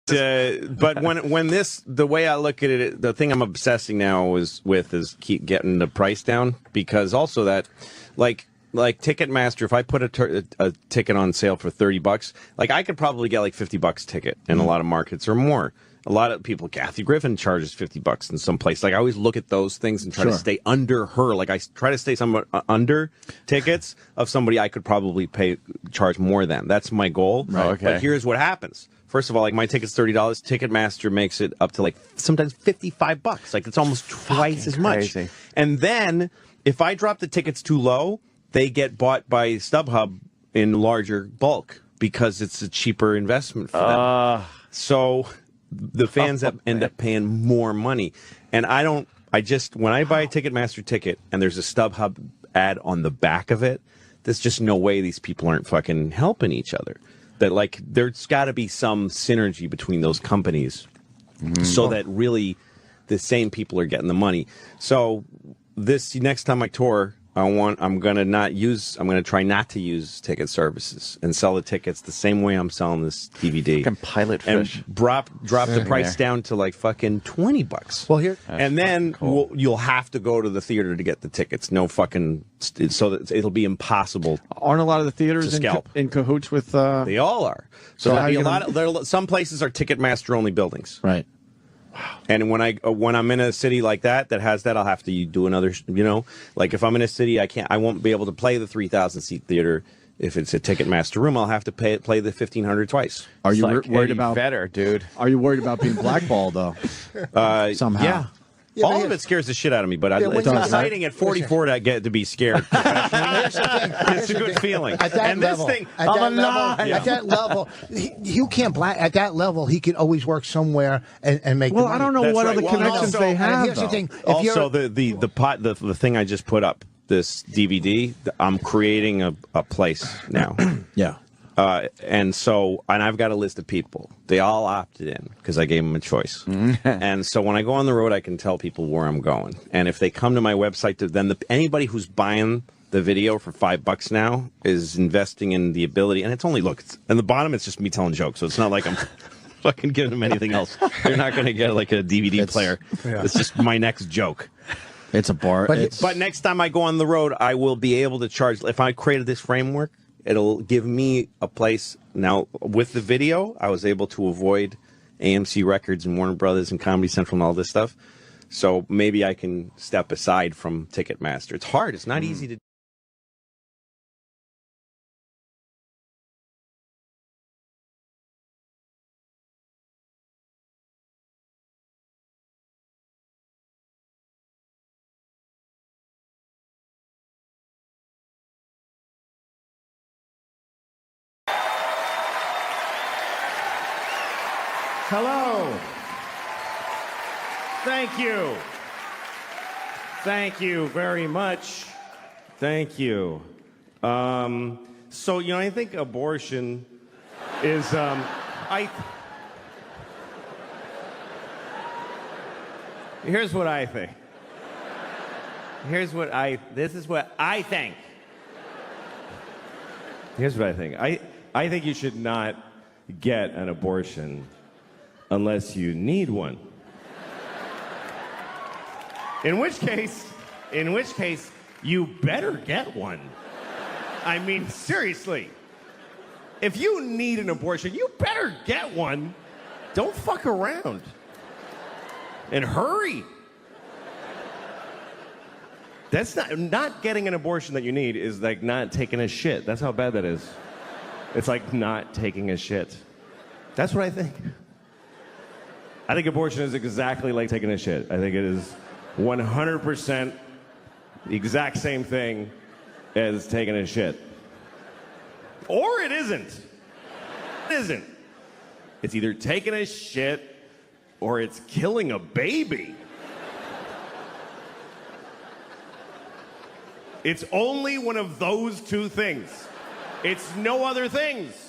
But when the way I look at it, the thing I'm obsessing now is keep getting the price down, because also that, like Ticketmaster, if I put a ticket on sale for $30, like I could probably get like $50 ticket in a lot of markets or more. A lot of people, Kathy Griffin charges $50 in some place. Like I always look at those things and try to stay under her. Like I try to stay somewhat under tickets of somebody I could probably charge more than. That's my goal. Right. Okay. But here's what happens. First of all, like my ticket's $30. Ticketmaster makes it up to like sometimes $55. Like it's almost twice as much. Crazy. And then if I drop the tickets too low, they get bought by StubHub in larger bulk because it's a cheaper investment for them. So the fans end up paying more money. And when I buy a Ticketmaster ticket and there's a StubHub ad on the back of it, there's just no way these people aren't fucking helping each other. That like there's got to be some synergy between those companies so that really the same people are getting the money. So this next time I tour, I'm gonna try not to use ticket services and sell the tickets the same way I'm selling this DVD. Fucking pilot fish. And drop the price down to like fucking $20. Well, here, and then you'll have to go to the theater to get the tickets. No fucking, so that it'll be impossible. Aren't a lot of the theaters in cahoots with? They all are. So some places are Ticketmaster only buildings. Right. And when I'm in a city like that has that, I'll have to do another. Like if I'm in a city, I won't be able to play the 3,000 seat theater. If it's a Ticketmaster room, I'll have to play the 1,500 twice. Are you worried about better, dude? Are you worried about being blackballed though? Somehow. Yeah. All of it scares the shit out of me, but it's exciting at 44 to get to be scared. It's a good feeling. At that level, you can't at that level. He can always work somewhere and make. Well, I don't know what other connections they have. Here's the thing. Also, the thing I just put up, this DVD, I'm creating a place now. Yeah. And I've got a list of people. They all opted in because I gave them a choice. And so when I go on the road, I can tell people where I'm going. And if they come to my website, then anybody who's buying the video for $5 now is investing in the ability. And it's only in the bottom, it's just me telling jokes. So it's not like I'm fucking giving them anything else. They're not going to get like a DVD player. Yeah. It's just my next joke. It's a bar. But next time I go on the road, I will be able to charge. If I created this framework, it'll give me a place. Now, with the video, I was able to avoid AMC Records and Warner Brothers and Comedy Central and all this stuff. So maybe I can step aside from Ticketmaster. It's hard. It's not easy to do. Hello. Thank you. Thank you very much. Thank you. So, I think abortion is, here's what I think. This is what I think. Here's what I think. I think you should not get an abortion unless you need one. In which case, you better get one. I mean, seriously. If you need an abortion, you better get one. Don't fuck around. And hurry. That's not getting an abortion that you need is like not taking a shit. That's how bad that is. It's like not taking a shit. That's what I think. I think abortion is exactly like taking a shit. I think it is 100% the exact same thing as taking a shit. Or it isn't. It isn't. It's either taking a shit or it's killing a baby. It's only one of those two things. It's no other things.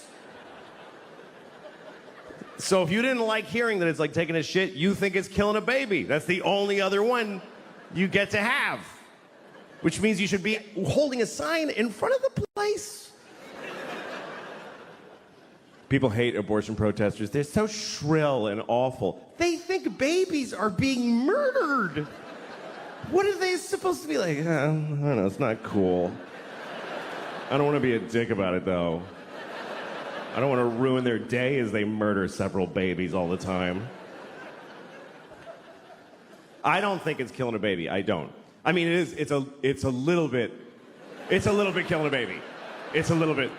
So if you didn't like hearing that it's like taking a shit, you think it's killing a baby. That's the only other one you get to have. Which means you should be holding a sign in front of the place. People hate abortion protesters. They're so shrill and awful. They think babies are being murdered. What are they supposed to be like? I don't know, it's not cool. I don't want to be a dick about it, though. I don't want to ruin their day as they murder several babies all the time. I don't think it's killing a baby. I don't. I mean, it's a little bit killing a baby. It's a little bit.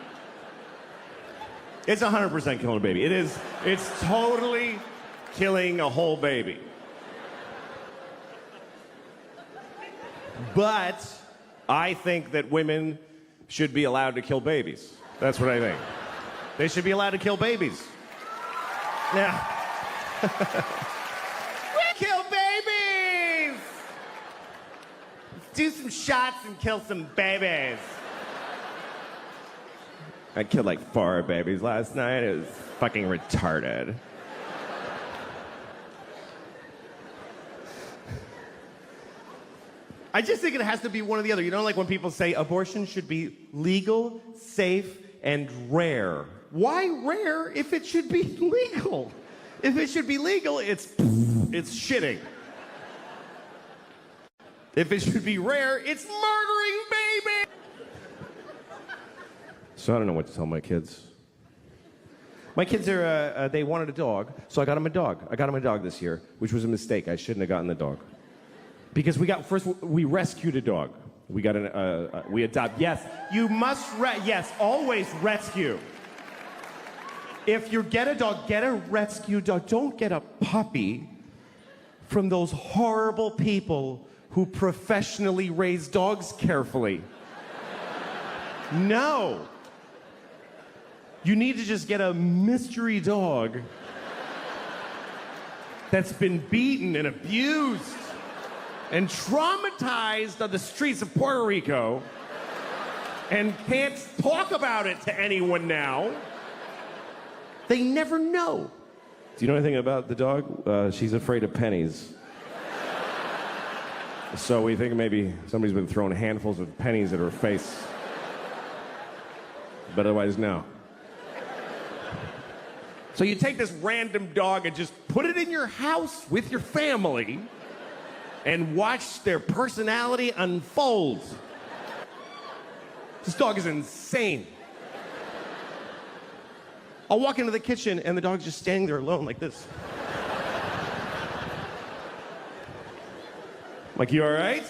It's 100% killing a baby. It's totally killing a whole baby. But I think that women should be allowed to kill babies. That's what I think. They should be allowed to kill babies. Yeah. We kill babies! Let's do some shots and kill some babies. I killed like 4 babies last night. It was fucking retarded. I just think it has to be one or the other. You know, like when people say abortion should be legal, safe, and rare. Why rare if it should be legal? If it should be legal, it's shitting. If it should be rare, it's murdering baby. So I don't know what to tell my kids. My kids are, they wanted a dog, so I got them a dog. I got them a dog this year, which was a mistake. I shouldn't have gotten the dog. Because we rescued a dog. We got we adopt. Yes, you must, yes, always rescue. If you get a dog, get a rescue dog. Don't get a puppy from those horrible people who professionally raise dogs carefully. No. You need to just get a mystery dog that's been beaten and abused and traumatized on the streets of Puerto Rico and can't talk about it to anyone now. They never know. Do you know anything about the dog? She's afraid of pennies. So we think maybe somebody's been throwing handfuls of pennies at her face. But otherwise, no. So you take this random dog and just put it in your house with your family and watch their personality unfold. This dog is insane. I'll walk into the kitchen and the dog's just standing there alone like this. Like, you all right?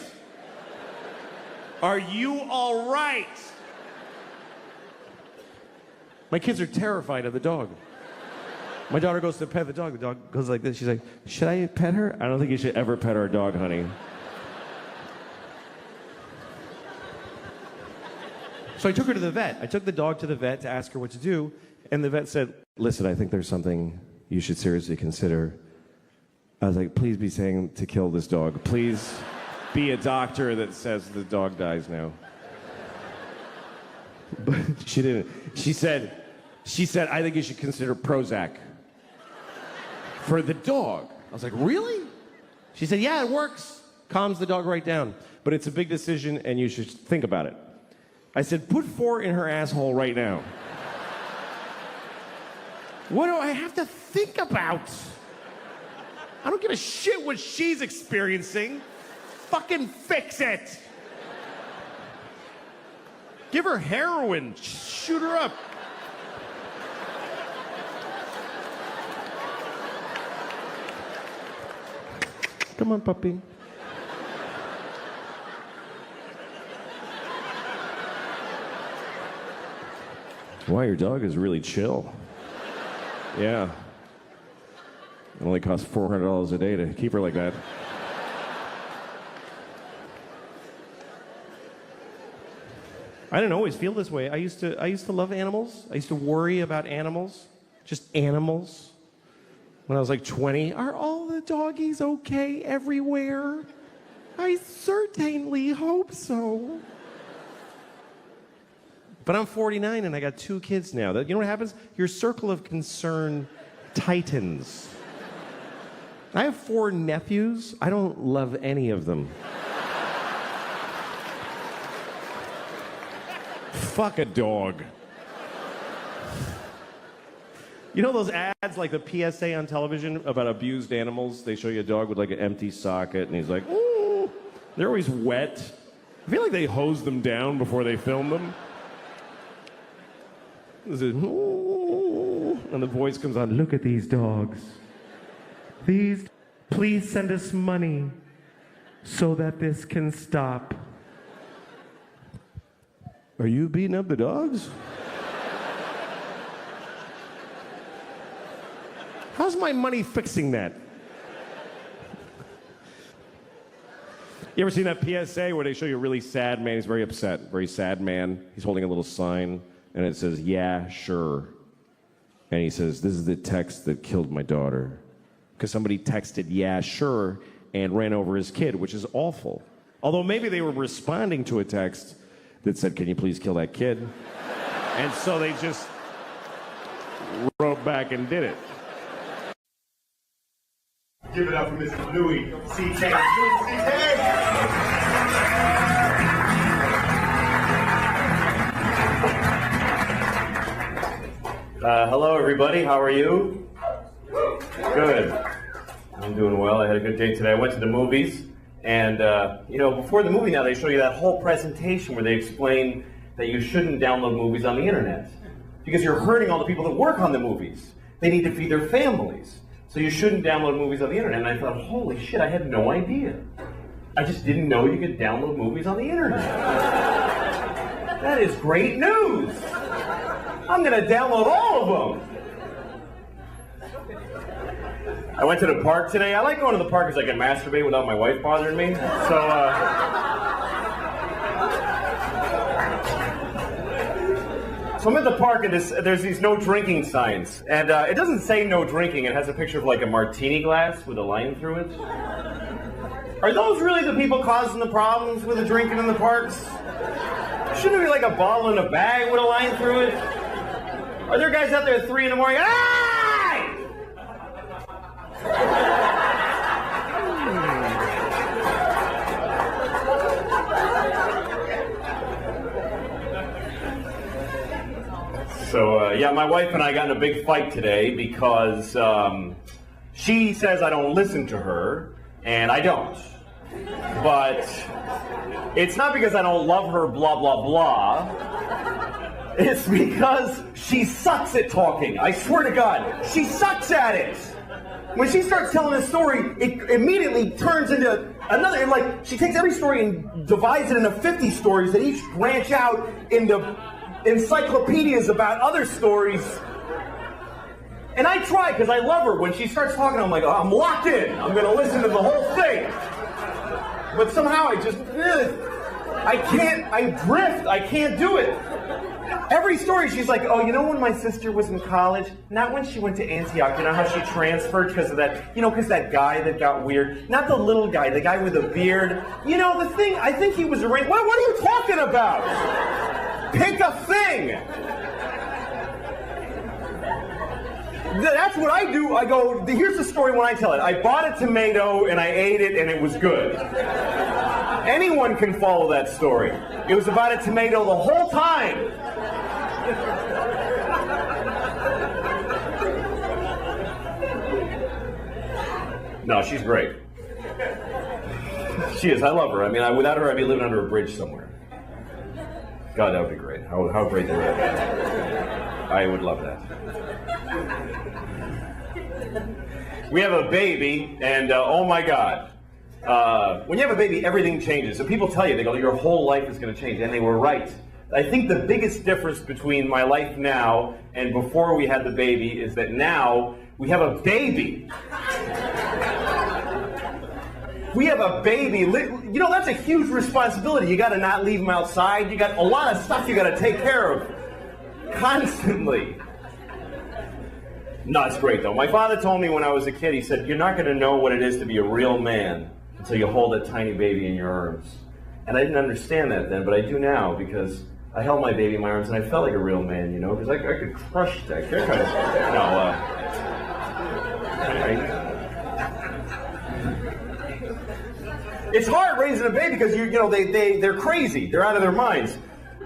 Are you all right? My kids are terrified of the dog. My daughter goes to pet the dog goes like this. She's like, should I pet her? I don't think you should ever pet our dog, honey. So I took her to the vet. I took the dog to the vet to ask her what to do, and the vet said, listen, I think there's something you should seriously consider. I was like, please be saying to kill this dog. Please be a doctor that says the dog dies now. But she didn't. She said, I think you should consider Prozac for the dog. I was like, really? She said, yeah, it works. Calms the dog right down. But it's a big decision, and you should think about it. I said, put 4 in her asshole right now. What do I have to think about? I don't give a shit what she's experiencing. Fucking fix it. Give her heroin. Shoot her up. Come on, puppy. Wow, your dog is really chill. Yeah. It only costs $400 a day to keep her like that. I didn't always feel this way. I used to love animals. I used to worry about animals. Just animals. When I was like 20, are all the doggies okay everywhere? I certainly hope so. But I'm 49 and I got 2 kids now. You know what happens? Your circle of concern tightens. I have 4 nephews. I don't love any of them. Fuck a dog. You know those ads, like the PSA on television about abused animals? They show you a dog with like an empty socket, and he's like, ooh. They're always wet. I feel like they hose them down before they film them. Ooh, and the voice comes on, look at these dogs. Please send us money so that this can stop. Are you beating up the dogs? How's my money fixing that? You ever seen that PSA where they show you a really sad man? He's very upset, very sad man. He's holding a little sign, and it says, yeah, sure. And he says, this is the text that killed my daughter. Because somebody texted, yeah, sure, and ran over his kid, which is awful. Although maybe they were responding to a text that said, can you please kill that kid? And so they just wrote back and did it. Give it up for Mr. Louis C.K. Hello, everybody. How are you? Good. I'm doing well. I had a good day today. I went to the movies, and before the movie now, they show you that whole presentation where they explain that you shouldn't download movies on the internet because you're hurting all the people that work on the movies. They need to feed their families. So you shouldn't download movies on the internet. And I thought, holy shit, I had no idea. I just didn't know you could download movies on the internet. That is great news. I'm going to download all of them. I went to the park today. I like going to the park because I can masturbate without my wife bothering me. So I'm at the park, and there's these no drinking signs. And it doesn't say no drinking. It has a picture of like a martini glass with a line through it. Are those really the people causing the problems with the drinking in the parks? Shouldn't it be like a bottle in a bag with a line through it? Are there guys out there at 3 in the morning? Hey! So, my wife and I got in a big fight today because she says I don't listen to her, and I don't. But it's not because I don't love her, blah, blah, blah. It's because she sucks at talking. I swear to God, she sucks at it. When she starts telling a story, it immediately turns into another. Like, she takes every story and divides it into 50 stories that each branch out into encyclopedias about other stories. And I try, because I love her. When she starts talking, I'm like, oh, I'm locked in. I'm going to listen to the whole thing. But somehow I drift. I can't do it. Every story, she's like, oh, you know when my sister was in college? Not when she went to Antioch. You know how she transferred because of that, because that guy that got weird? Not the little guy, the guy with a beard. The thing, I think he was arranged. What are you talking about? Pick a thing. That's what I do. I go, here's the story when I tell it. I bought a tomato and I ate it and it was good. Anyone can follow that story. It was about a tomato the whole time. No, she's great. She is. I love her. I mean, without her, I'd be living under a bridge somewhere. God, that would be great. How great would that be? I would love that. We have a baby, and oh my God. When you have a baby, everything changes. So people tell you, they go, your whole life is going to change. And they were right. I think the biggest difference between my life now and before we had the baby is that now we have a baby. We have a baby. That's a huge responsibility. You got to not leave him outside. You got a lot of stuff you got to take care of constantly. No, it's great, though. My father told me when I was a kid, he said, you're not going to know what it is to be a real man until you hold a tiny baby in your arms. And I didn't understand that then, but I do now, because I held my baby in my arms and I felt like a real man, because I could crush that. It's hard raising a baby because they're crazy. They're out of their minds.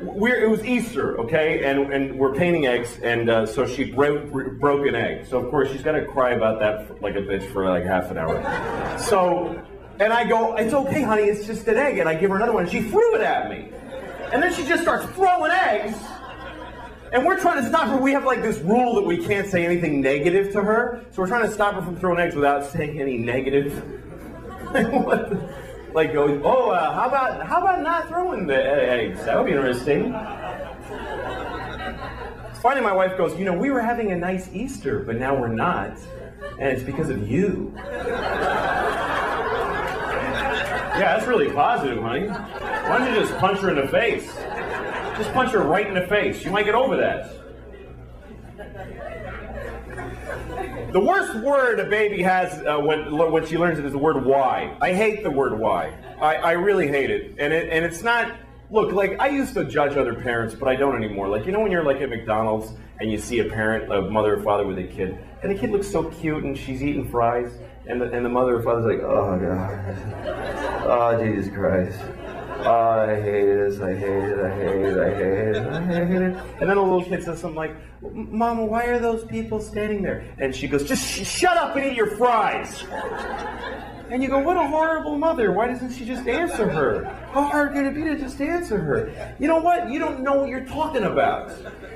it was Easter, okay, and we're painting eggs, and so she broke an egg. So of course she's got to cry about that like a bitch for like half an hour. So, and I go, it's okay, honey, it's just an egg, and I give her another one, and she threw it at me, and then she just starts throwing eggs, and we're trying to stop her. We have like this rule that we can't say anything negative to her, so we're trying to stop her from throwing eggs without saying any negative. Like, how about not throwing the eggs? That would be interesting. Finally, my wife goes, you know, we were having a nice Easter, but now we're not, and it's because of you. Yeah, that's really positive, honey. Why don't you just punch her in the face? Just punch her right in the face. You might get over that. The worst word a baby has when she learns it is the word why. I hate the word why. I really hate it. And it's not, look, like I used to judge other parents, but I don't anymore. Like, you know when you're like at McDonald's and you see a parent, a mother or father with a kid, and the kid looks so cute and she's eating fries, and the mother or father's like, oh God, oh Jesus Christ. Oh, I hate this, I hate it, I hate it, I hate it, I hate it. And then a little kid says something like, Mama, why are those people standing there? And she goes, just shut up and eat your fries. And you go, what a horrible mother. Why doesn't she just answer her? How hard can it be to just answer her? You know what? You don't know what you're talking about.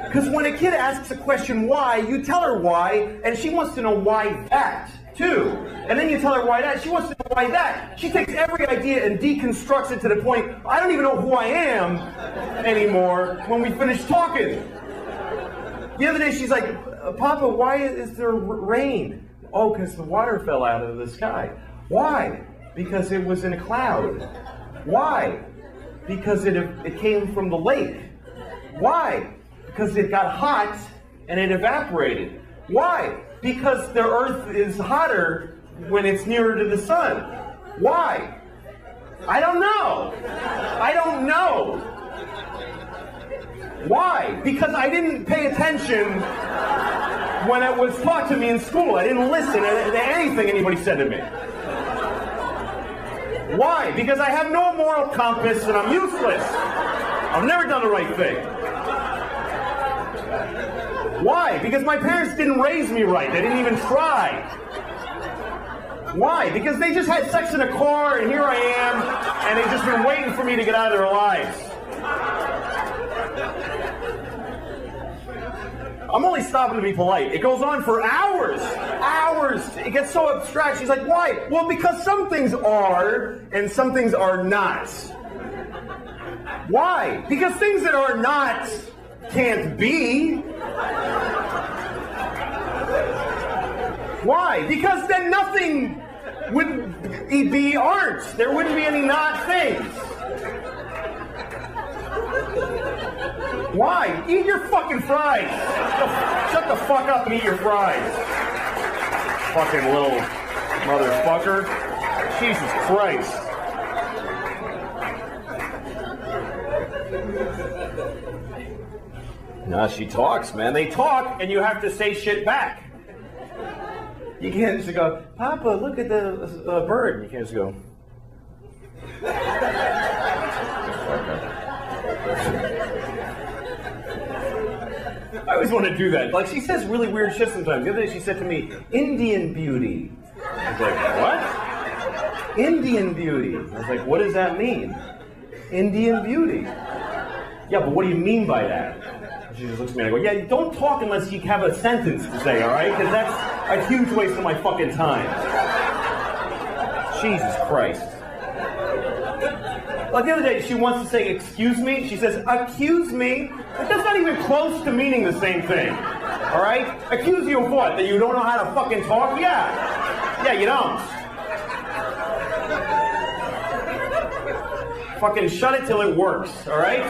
Because when a kid asks a question why, you tell her why, and she wants to know why that. Too. And then you tell her why that. She wants to know why that. She takes every idea and deconstructs it to the point, I don't even know who I am anymore when we finish talking. The other day she's like, Papa, why is there rain? Oh, because the water fell out of the sky. Why? Because it was in a cloud. Why? Because it came from the lake. Why? Because it got hot and it evaporated. Why? Because the earth is hotter when it's nearer to the sun. Why? I don't know. I don't know. Why? Because I didn't pay attention when it was taught to me in school. I didn't listen to anything anybody said to me. Why? Because I have no moral compass and I'm useless. I've never done the right thing. Why? Because my parents didn't raise me right. They didn't even try. Why? Because they just had sex in a car, and here I am, and they've just been waiting for me to get out of their lives. I'm only stopping to be polite. It goes on for hours. Hours. It gets so abstract. She's like, why? Well, because some things are, and some things are not. Why? Because things that are not can't be. Why? Because then nothing would be aren't. There wouldn't be any not things. Why? Eat your fucking fries. Shut the fuck up and eat your fries. Fucking little motherfucker. Jesus Christ. No, she talks, man. They talk, and you have to say shit back. You can't just go, Papa, look at the bird. You can't just go. I always want to do that. Like, she says really weird shit sometimes. The other day she said to me, Indian beauty. I was like, what? Indian beauty. I was like, what does that mean? Indian beauty. Yeah, but what do you mean by that? She just looks at me and I go, yeah, don't talk unless you have a sentence to say, all right? Because that's a huge waste of my fucking time. Jesus Christ. Like the other day, she wants to say, excuse me. She says, accuse me? That's not even close to meaning the same thing. All right? Accuse you of what? That you don't know how to fucking talk? Yeah. Yeah, you don't. Fucking shut it till it works, all right?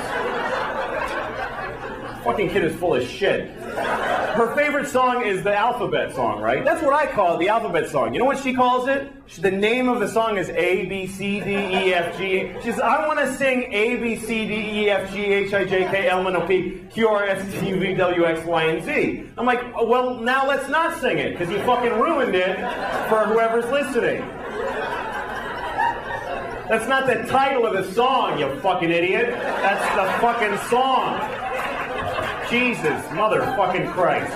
Fucking kid is full of shit. Her favorite song is the alphabet song, right? That's what I call it, the alphabet song. You know what she calls it? The name of the song is A, B, C, D, E, F, G. She says, I want to sing A, B, C, D, E, F, G, H, I, J, K, L, M, N, O, P, Q, R, S, T, U, V, W, X, Y, and Z. I'm like, oh, well, now let's not sing it, because you fucking ruined it for whoever's listening. That's not the title of the song, you fucking idiot. That's the fucking song. Jesus, motherfucking Christ.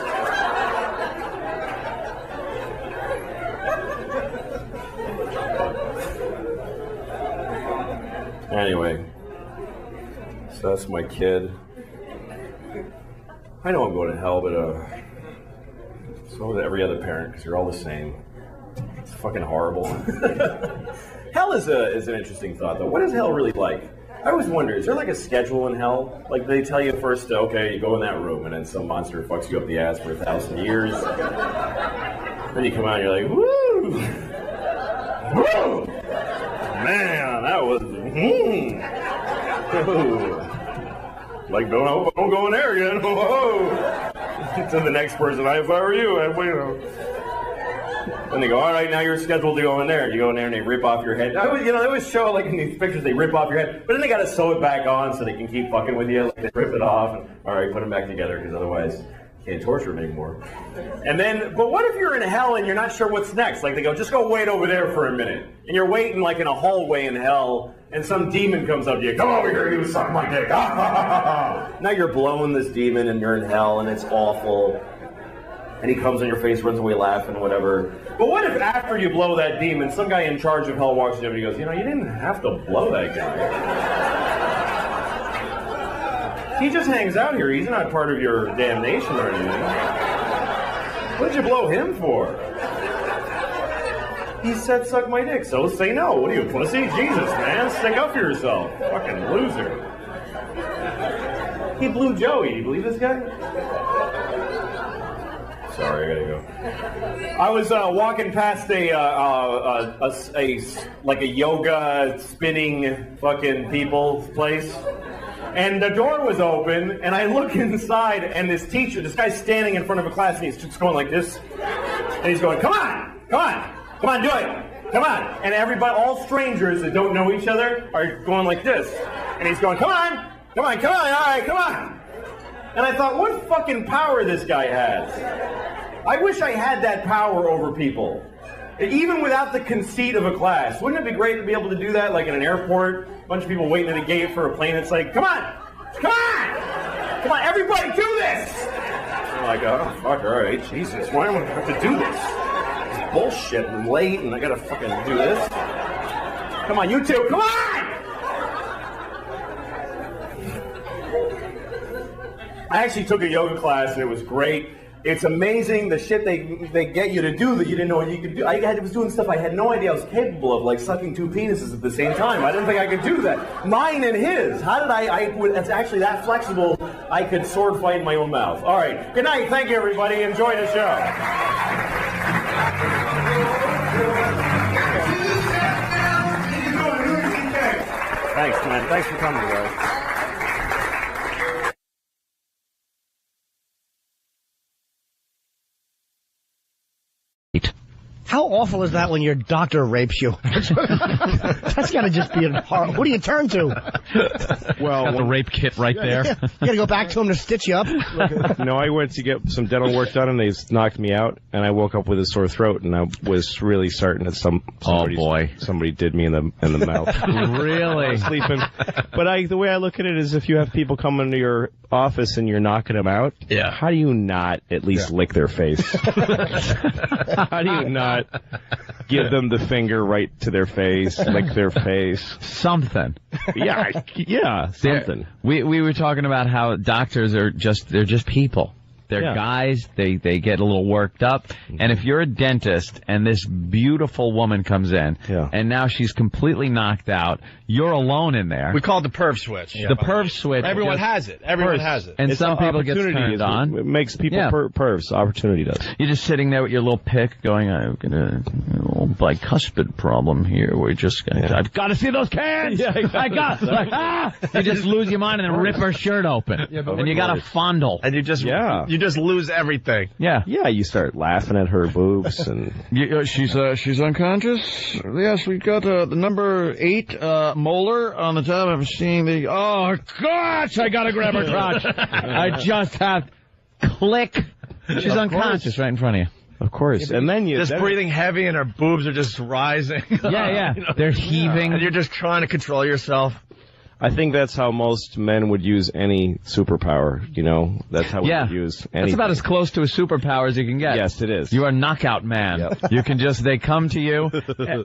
Anyway, so that's my kid. I know I'm going to hell, but so is every other parent, because you're all the same. It's fucking horrible. Hell is an interesting thought, though. What is hell really like? I always wonder, is there like a schedule in hell? Like they tell you first, okay, you go in that room, and then some monster fucks you up the ass for 1,000 years. Then you come out and you're like, woo! Woo! Man, that was... Like, don't go in there again. Whoa! To the next person, if I were you, Then they go, all right, now you're scheduled to go in there. You go in there and they rip off your head. They always show, like in these pictures, they rip off your head, but then they got to sew it back on so they can keep fucking with you. Like they rip it off, and all right, put them back together, because otherwise you can't torture them anymore. And then, but what if you're in hell and you're not sure what's next? Like they go, just go wait over there for a minute. And you're waiting like in a hallway in hell, and some demon comes up to you, come over here, you suck my dick. Now you're blowing this demon and you're in hell and it's awful. And he comes in your face, runs away laughing, whatever. But what if after you blow that demon, some guy in charge of hell walks in and he goes, you didn't have to blow that guy. He just hangs out here. He's not part of your damnation or anything. What did you blow him for? He said, suck my dick, so say no. What are you, pussy? Jesus, man, stick up for yourself. Fucking loser. He blew Joey. Do you believe this guy? Sorry, I gotta go. I was walking past a yoga spinning fucking people place, and the door was open, and I look inside, and this guy's standing in front of a class, and he's just going like this, and he's going, come on, do it, come on, and everybody, all strangers that don't know each other, are going like this, and he's going, come on, all right, come on. And I thought, what fucking power this guy has. I wish I had that power over people. Even without the conceit of a class. Wouldn't it be great to be able to do that, like in an airport? A bunch of people waiting at a gate for a plane. It's like, come on, everybody do this. I'm like, oh, fuck, all right, Jesus, why am I going to have to do this? It's bullshit and late, and I got to fucking do this. Come on, you two, come on! I actually took a yoga class, and it was great. It's amazing the shit they get you to do that you didn't know you could do. I was doing stuff I had no idea I was capable of, like sucking two penises at the same time. I didn't think I could do that. Mine and his. How did it's actually that flexible, I could sword fight in my own mouth. All right. Good night. Thank you, everybody. Enjoy the show. Thanks, man. Thanks for coming, guys. How awful is that when your doctor rapes you? That's got to just be horrible. Who do you turn to? Well, got the rape kit right there. Yeah. You got to go back to him to stitch you up. No, I went to get some dental work done, and they knocked me out, and I woke up with a sore throat, and I was really certain that somebody did me in the mouth. Really? I was sleeping. But the way I look at it is, if you have people come into your office and you're knocking them out, how do you not at least lick their face? How do you not give them the finger right to their face, lick their face? Something. Yeah, something. We were talking about how doctors are they're just people. They're guys, they get a little worked up. And if you're a dentist and this beautiful woman comes in and now she's completely knocked out, you're alone in there. We call it the perv switch. The perv switch. Everyone has it. Everyone has it. And some people get turned on. It makes people pervs. Opportunity does. You're just sitting there with your little pick going, I've got a little bicuspid problem here. We're just going to, I've got to see those cans. You just lose your mind and then rip her shirt open. And you got to fondle. And you just lose everything. Yeah, you start laughing at her boobs and she's unconscious. Yes, we got the number 8 molar on the top. I'm seeing the. Oh gosh, I gotta grab her crotch. I just have click. She's unconscious right in front of you. Of course. And then you just breathing heavy and her boobs are just rising. Yeah. They're heaving. And you're just trying to control yourself. I think that's how most men would use any superpower, That's how we would use anything. That's about as close to a superpower as you can get. Yes, it is. You are knockout man. Yep. You can they come to you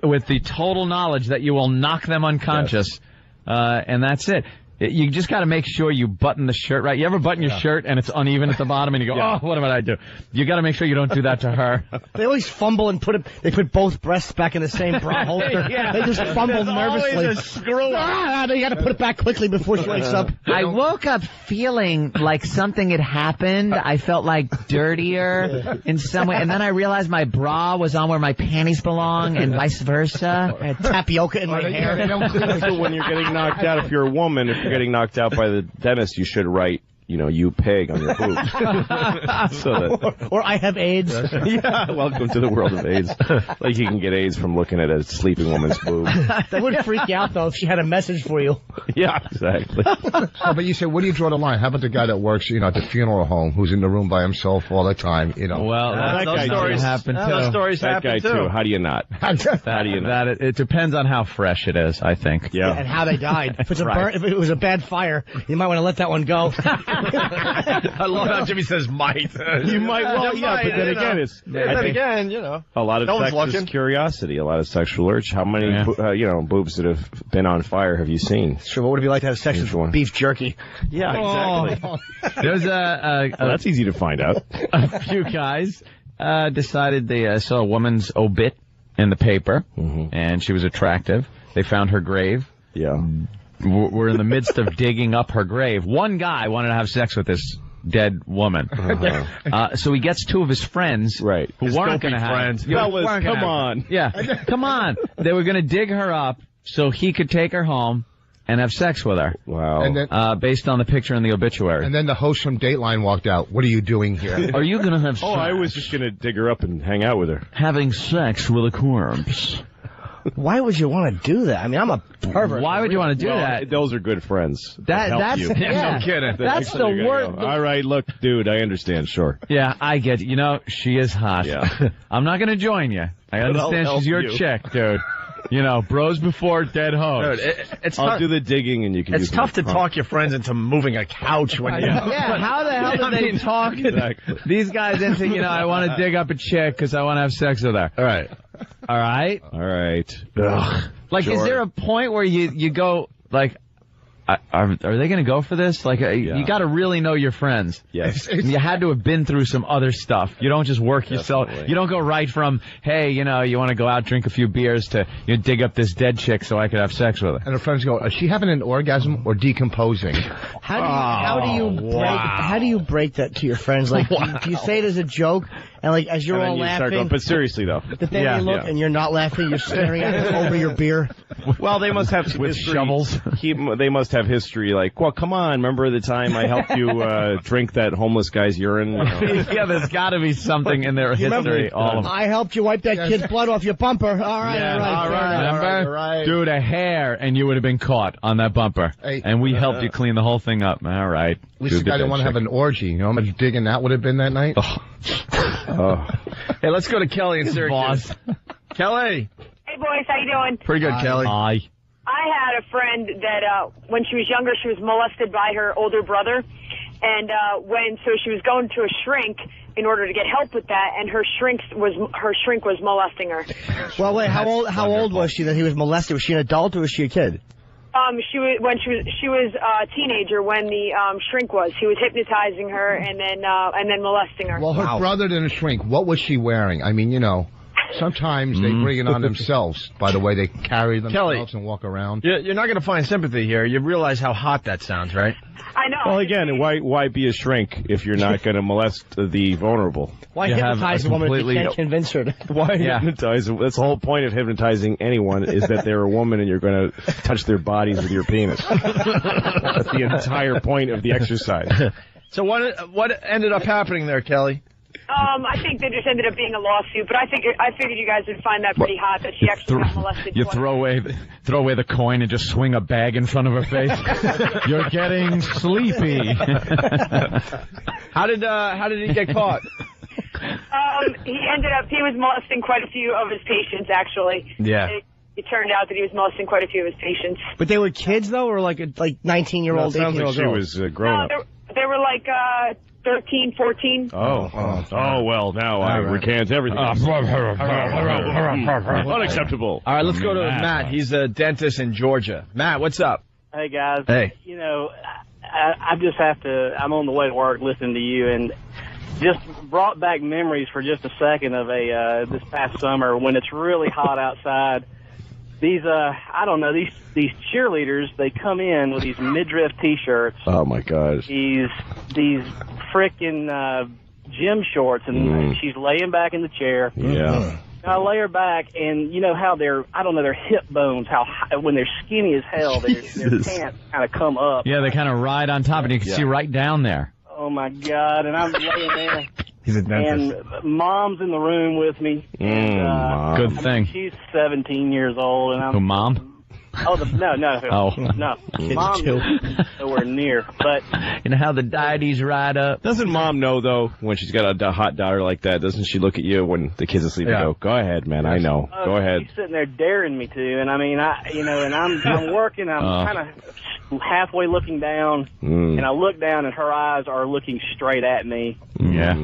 with the total knowledge that you will knock them unconscious, and that's it. You just got to make sure you button the shirt right. You ever button your shirt and it's uneven at the bottom and you go, oh, what did I do? You got to make sure you don't do that to her. They always fumble and they put both breasts back in the same bra holster. They just fumble nervously. Always a screw up. You got to put it back quickly before she wakes up. I woke up feeling like something had happened. I felt like dirtier in some way, and then I realized my bra was on where my panties belong, and vice versa. I had tapioca in my hair. So when you're getting knocked out, if you're a woman, if you're getting knocked out by the dentist, you should write, you pig on your boobs. Or I have AIDS. Yeah, welcome to the world of AIDS. Like you can get AIDS from looking at a sleeping woman's boob. That would freak you out, though, if she had a message for you. Yeah, exactly. But you say, where do you draw the line? How about the guy that works, at the funeral home, who's in the room by himself all the time, Well, those stories happen, too. Those stories that happen, guy, too. How do you not? How do you not? It depends on how fresh it is, I think. Yeah. And how they died. If it was a bad fire, you might want to let that one go. I love how Jimmy says might. You might, but then again, it's... A lot of sex is curiosity, a lot of sexual urge. How many, boobs that have been on fire have you seen? Sure, what would it be like to have sex with beef jerky? Yeah, exactly. There's that's easy to find out. A few guys decided they saw a woman's obit in the paper, and she was attractive. They found her grave. Yeah. We're in the midst of digging up her grave. One guy wanted to have sex with this dead woman. So he gets two of his friends who weren't going to have friends. Fellas, come on. Yeah, come on. They were going to dig her up so he could take her home and have sex with her. Wow. And then, based on the picture in the obituary. And then the host from Dateline walked out. What are you doing here? Are you going to have sex? I was just going to dig her up and hang out with her. Having sex with a corpse. Why would you want to do that? I mean, I'm a pervert. Why would you want to do that? Those are good friends. That's you. Yeah, no kidding. That's the word. All right, look, dude, I understand. Sure. Yeah, I get it. She is hot. Yeah. I'm not going to join you. I understand she's your chick, dude. Bros before dead hoes. Dude, I'll do the digging and you can. It's tough to talk your friends into moving a couch when you. Yeah, how the hell did they talk these guys into? I want to dig up a chick because I want to have sex with her. All right. Ugh. Like, is there a point where you go like, are they going to go for this? Like, you got to really know your friends. Yes. You had to have been through some other stuff. You don't just work yourself. You don't go right from, hey, you want to go out, drink a few beers to dig up this dead chick so I could have sex with her. And her friends go, is she having an orgasm or decomposing? How do you break that to your friends? Like, do you say it as a joke? And like, as you're all laughing, but seriously though, but then you look and you're not laughing. You're staring at it over your beer. Well, they must have with shovels. They must have history. Like, well, come on, remember the time I helped you drink that homeless guy's urine? Yeah, there's got to be something in their history. All of I helped you wipe that kid's blood off your bumper. All right. Remember? Dude, a hair, and you would have been caught on that bumper. Hey, and we helped you clean the whole thing up. All right. At least the guy didn't want to have an orgy. How much digging that would have been that night? Hey, let's go to Kelly in Syracuse. Kelly. Hey, boys. How you doing? Pretty good, Kelly. Hi. I had a friend that when she was younger, she was molested by her older brother. And so she was going to a shrink in order to get help with that, and her shrink was molesting her. Well, wait, how old was she that he was molested? Was she an adult or was she a kid? She was a teenager when the shrink was. He was hypnotizing her and then molesting her. Well, her brother didn't shrink. What was she wearing? I mean, sometimes they bring it on themselves by the way they carry themselves and walk around. You're not going to find sympathy here. You realize how hot that sounds, right? I know. Well, again, why be a shrink if you're not going to molest the vulnerable? Why hypnotize a woman if you can't convince her? Why hypnotize? That's the whole point of hypnotizing anyone is that they're a woman and you're going to touch their bodies with your penis. That's the entire point of the exercise. So what ended up happening there, Kelly? I think there just ended up being a lawsuit, but I figured you guys would find that pretty hot that she actually got molested. You throw away the coin and just swing a bag in front of her face. You're getting sleepy. How did he get caught? He was molesting quite a few of his patients, actually. Yeah. It turned out that he was molesting quite a few of his patients. But they were kids, though, or like 19-year-old, 18-year-old sounds like she girls? was grown up. They were like 13, 14. Oh, well, now I recant everything. Unacceptable. All right, let's go to Matt. He's a dentist in Georgia. Matt, what's up? Hey, guys. Hey. You know, I just have to, I'm on the way to work listening to you, and just brought back memories for just a second of this past summer when it's really hot outside. These, I don't know, these cheerleaders, they come in with these midriff T-shirts. Oh, my gosh. These frickin' gym shorts, and she's laying back in the chair. Yeah. I lay her back, and you know how their hip bones, how high, when they're skinny as hell, their pants kind of come up. Yeah, they kind of ride on top, and you can see right down there. Oh, my God, and I'm laying there. He's a dentist. And Mom's in the room with me. Mom. Good thing. She's 17 years old, and I'm... Who, Mom? Oh, no. Oh. No. Mom is nowhere near, but... You know how the deities ride up? Doesn't Mom know, though, when she's got a hot daughter like that, doesn't she look at you when the kid's asleep and go ahead, man, I know. Go ahead. She's sitting there daring me to, and I mean, and I'm working, I'm kind of halfway looking down, and I look down, and her eyes are looking straight at me. Yeah.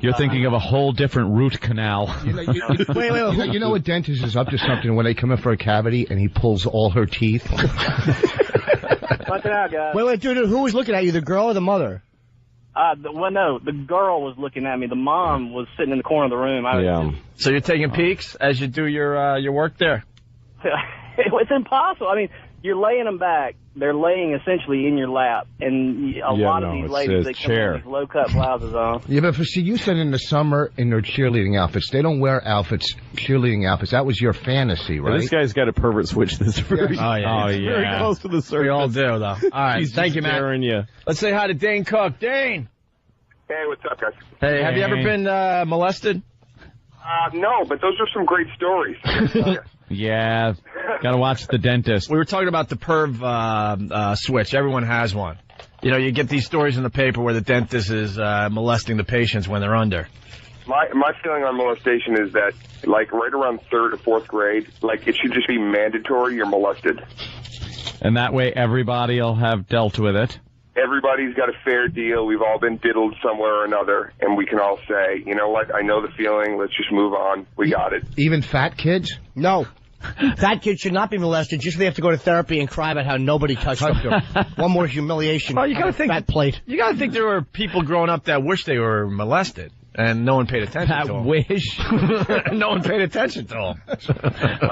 You're thinking of a whole different root canal. You know a dentist is up to something when they come in for a cavity and he pulls all her teeth? Watch it out, guys. Wait, dude, who was looking at you, the girl or the mother? Well, no, the girl was looking at me. The mom was sitting in the corner of the room. So you're taking peeks as you do your work there? It's impossible. I mean, you're laying them back. They're laying essentially in your lap. And a lot of these ladies, they come in with these low-cut blouses on. Yeah, but see, you said in the summer in their cheerleading outfits. They don't wear cheerleading outfits. That was your fantasy, right? Yeah, this guy's got a pervert switch that's very, very close to the surface. We all do, though. All right, thank you, Matt. You. Let's say hi to Dane Cook. Dane! Hey, what's up, guys? Hey, have you ever been molested? No, but those are some great stories. Yeah, gotta watch The Dentist. We were talking about the perv switch. Everyone has one. You know, you get these stories in the paper where the dentist is molesting the patients when they're under. My feeling on molestation is that, like, right around 3rd or 4th grade, like, it should just be mandatory you're molested. And that way everybody will have dealt with it. Everybody's got a fair deal. We've all been diddled somewhere or another, and we can all say, you know what, I know the feeling. Let's just move on. We got it. Even fat kids? No. Fat kids should not be molested. Just they have to go to therapy and cry about how nobody touched them. One more humiliation. Well, you gotta think fat plate. You gotta think there were people growing up that wish they were molested, and no one paid attention to them. Wish. No one paid attention to them. I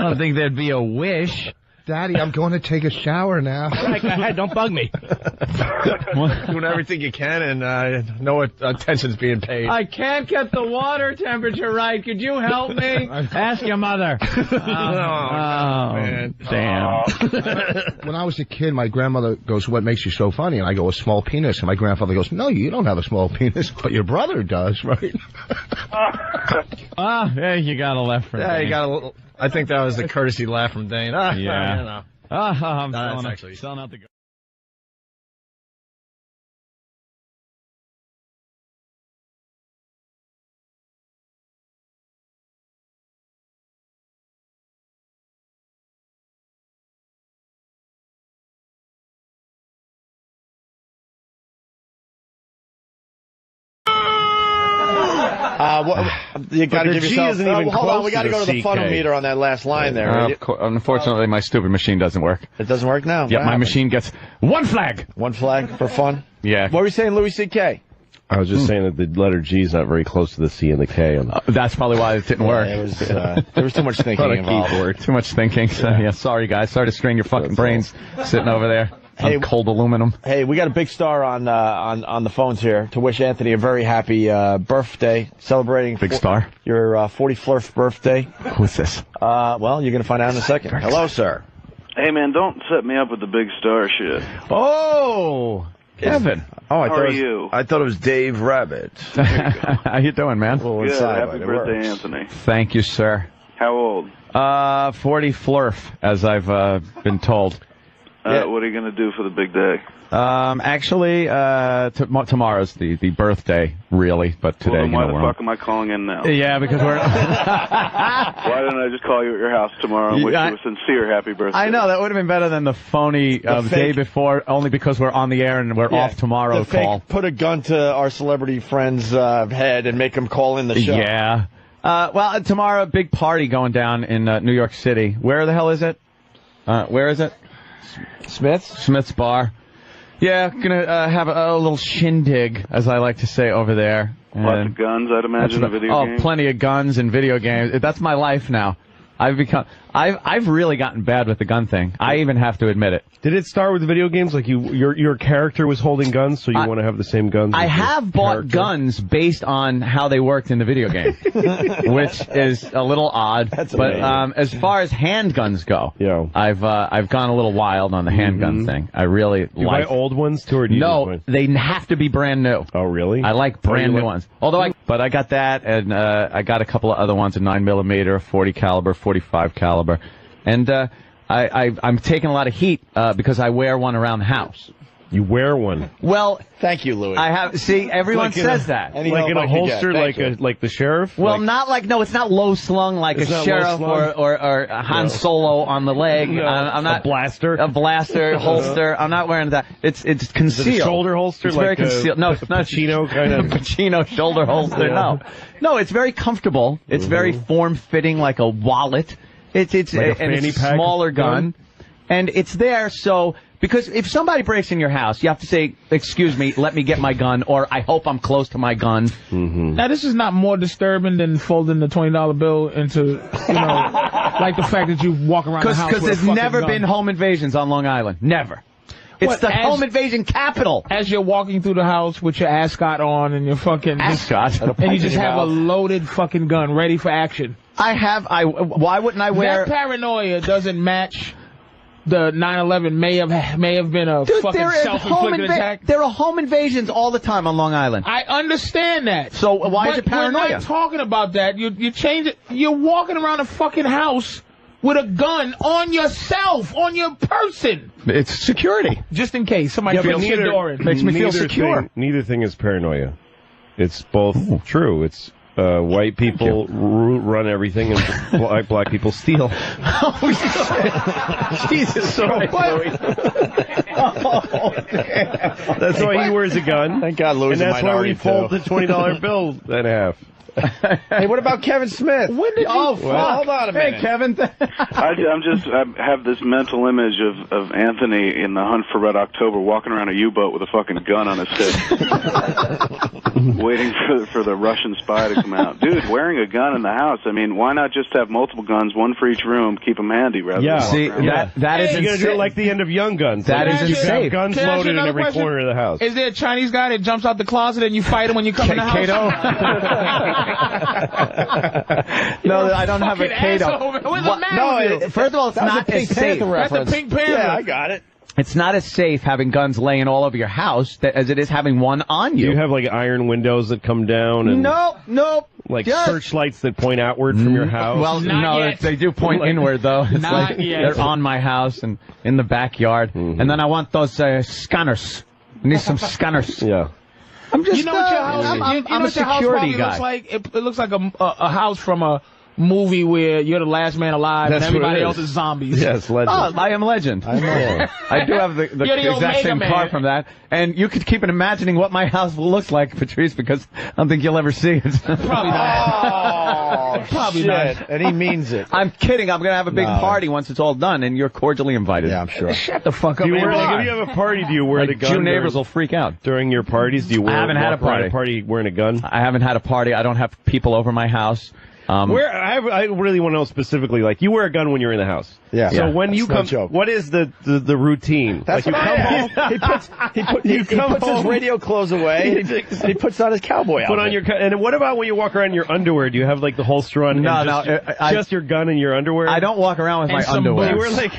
don't think there'd be a wish. Daddy, I'm going to take a shower now. Go ahead, don't bug me. Doing everything you can, and no attention's being paid. I can't get the water temperature right. Could you help me? Ask your mother. Man. Damn. When I was a kid, my grandmother goes, "What makes you so funny?" And I go, "A small penis." And my grandfather goes, "No, you don't have a small penis, but your brother does, right?" Yeah, you got a left from Yeah, you got a little. I think that was the courtesy laugh from Dane. Yeah. You know. I'm actually selling out the... You got to give yourself. Isn't even hold on, we got to go to the funnel-meter on that last line there. Unfortunately, my stupid machine doesn't work. It doesn't work now. Yeah, my machine gets one flag. One flag for fun. Yeah. What were you saying, Louis C.K.? I was just saying that the letter G is not very close to the C and the K. That's probably why it didn't work. It was, there was too much thinking involved. Too much thinking. So, yeah, sorry, guys. Sorry to strain your fucking brains sitting over there. Hey, cold aluminum. Hey, we got a big star on the phones here to wish Anthony a very happy birthday, celebrating big star your 41st birthday. Who's this? Well, you're gonna find out in a second. Hello, sir. Hey, man, don't set me up with the big star shit. Oh, Kevin. How are you? I thought it was Dave Rabbit. How you doing, man? Well, good. Happy birthday, Anthony. Thank you, sir. How old? 40 flurf, as I've been told. What are you going to do for the big day? Actually, tomorrow's the birthday, really, but today, Well, then why the we're fuck am I calling in now? Yeah, because we're... Why don't I just call you at your house tomorrow and wish you a sincere happy birthday? I know, that would have been better than the phony day before, only because we're on the air and we're off tomorrow call. Put a gun to our celebrity friend's head and make him call in the show. Yeah. Well, tomorrow, a big party going down in New York City. Where the hell is it? Where is it? Smith's Bar. Yeah, gonna have a little shindig, as I like to say, over there. Lots of guns, I'd imagine, and video games. Oh, plenty of guns and video games. That's my life now. I've really gotten bad with the gun thing. I even have to admit it. Did it start with video games? Like your character was holding guns, so you want to have the same guns? I have bought guns based on how they worked in the video game, which is a little odd. But as far as handguns go, I've gone a little wild on the handgun thing. I really Do you buy old ones too, or do you No, they have to be brand new. Oh, really? I like brand new ones. But I got that, and I got a couple of other ones, a 9mm, 40 caliber, 45 caliber. And I'm taking a lot of heat because I wear one around the house. You wear one? Well, thank you, Louis. I have. See, everyone says that. Like in a holster, like the sheriff? Well, it's not low slung like a sheriff or a Han Solo on the leg. No, I'm not a blaster. A blaster holster. I'm not wearing that. It's concealed. Is it a shoulder holster? It's like very concealed. No, it's not Pacino kind of Pacino shoulder holster. Yeah. No, it's very comfortable. It's very form fitting, like a wallet. It's like and it's a smaller gun, and it's there so. Because if somebody breaks in your house, you have to say, "Excuse me, let me get my gun," or "I hope I'm close to my gun." Mm-hmm. Now, this is not more disturbing than folding the $20 bill into, like the fact that you walk around the house with a there's fucking never gun. been home invasions on Long Island. Never. It's the home invasion capital. As you're walking through the house with your ascot on and your fucking ascot, and you just have a loaded fucking gun ready for action. Why wouldn't I wear? That paranoia doesn't match. The 9/11 may have been a fucking self-inflicted attack. There are home invasions all the time on Long Island. I understand that. So why is it paranoia? We're not talking about that. You change it. You're walking around a fucking house with a gun on yourself, on your person. It's security, just in case somebody breaks your door in. Makes me feel secure. Neither thing is paranoia. It's both true. It's white people run everything, and black people steal. Oh, Jesus Christ. That's why he wears a gun. Thank God Louis is a And that's why we minority, fold too. the $20 bill in half. Hey, what about Kevin Smith? When did fuck. Hold on a minute. Hey, Kevin. I have this mental image of Anthony in The Hunt for Red October walking around a U-boat with a fucking gun on his hip, waiting for the Russian spy to come out. Dude, wearing a gun in the house. I mean, why not just have multiple guns, one for each room, keep them handy rather than See, that is You're going to do it like the end of Young Guns. That like, is you insane. have guns Can I ask you loaded in another every question? corner of the house. Is there a Chinese guy that jumps out the closet and you fight him when you come in the house? No, I don't have a Kato. What's the matter with you? First of all, it's not as safe. That's the Pink Panther. Yeah, I got it. It's not as safe having guns laying all over your house as it is having one on you. Do you have like iron windows that come down? And No. Like searchlights that point outward from your house? Well, no, they do point inward, though. It's Not like yet. they're on my house and in the backyard. And then I want those scanners. I need some scanners. Yeah. I'm just, You know what your house? I'm you know a what your house security probably guy. looks like? It looks like a house from a movie where you're the last man alive That's and everybody what it else is zombies. Yes, legend. Oh, I Am Legend. I do have the You're the exact Omega same Man. car from that. And you could keep imagining what my house looks like, Patrice, because I don't think you'll ever see it. Probably not. Probably not. And he means it. I'm kidding. I'm going to have a big party once it's all done, and you're cordially invited. Yeah, I'm sure. Shut the fuck up. Do you wear, man. if you have a party, do you wear the gun? Jew neighbors will freak out. During your parties, do you wear I haven't had a walk around party. party wearing a gun? I haven't had a party. I don't have people over my house. I really want to know specifically, like, you wear a gun when you're in the house. Yeah. So when you That's no come, joke. what is the routine? That's like what you come home. He puts his radio clothes away. He puts on his cowboy Put outfit. on your and what about when you walk around in your underwear? Do you have like the holster on? No, and just your gun and your underwear. I don't walk around with And my some underwear. You wear like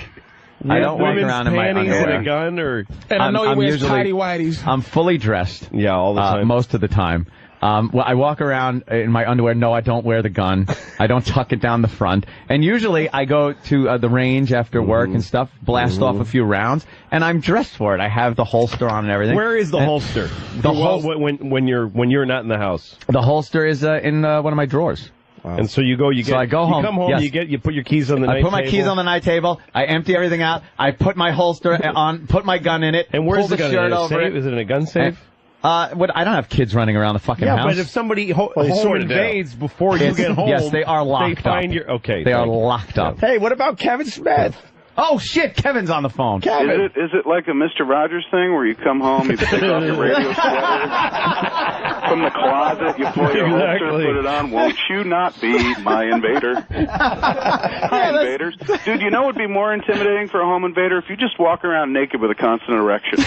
I don't walk women's around in my panties underwear. and a gun, or And I know he I'm wears usually- tighty whities. I'm fully dressed. Yeah, all the time. Most of the time. Well, I walk around in my underwear. No, I don't wear the gun. I don't tuck it down the front. And usually I go to the range after work and stuff, blast off a few rounds, and I'm dressed for it. I have the holster on and everything. Where is the holster? When you're not in the house. The holster is in one of my drawers. Wow. And so you go, So I go home. You come home, yes. you put your keys on the night table. I put my keys on the night table. I empty everything out. I put my holster on, put my gun in it. And where's pull the gun? shirt over it. Is it in a gun safe? What? I don't have kids running around the fucking house. Yeah, but if somebody home invades before you get home, yes, they are locked they find up. Your, okay, they are locked up. Hey, what about Kevin Smith? Oh shit, Kevin's on the phone. Kevin. Is it like a Mr. Rogers thing where you come home, you take off your radio sweater from the closet, you pull your holster, put it on? Won't you not be my invader? Hi, invaders. Dude, you know what would be more intimidating for a home invader? If you just walk around naked with a constant erection.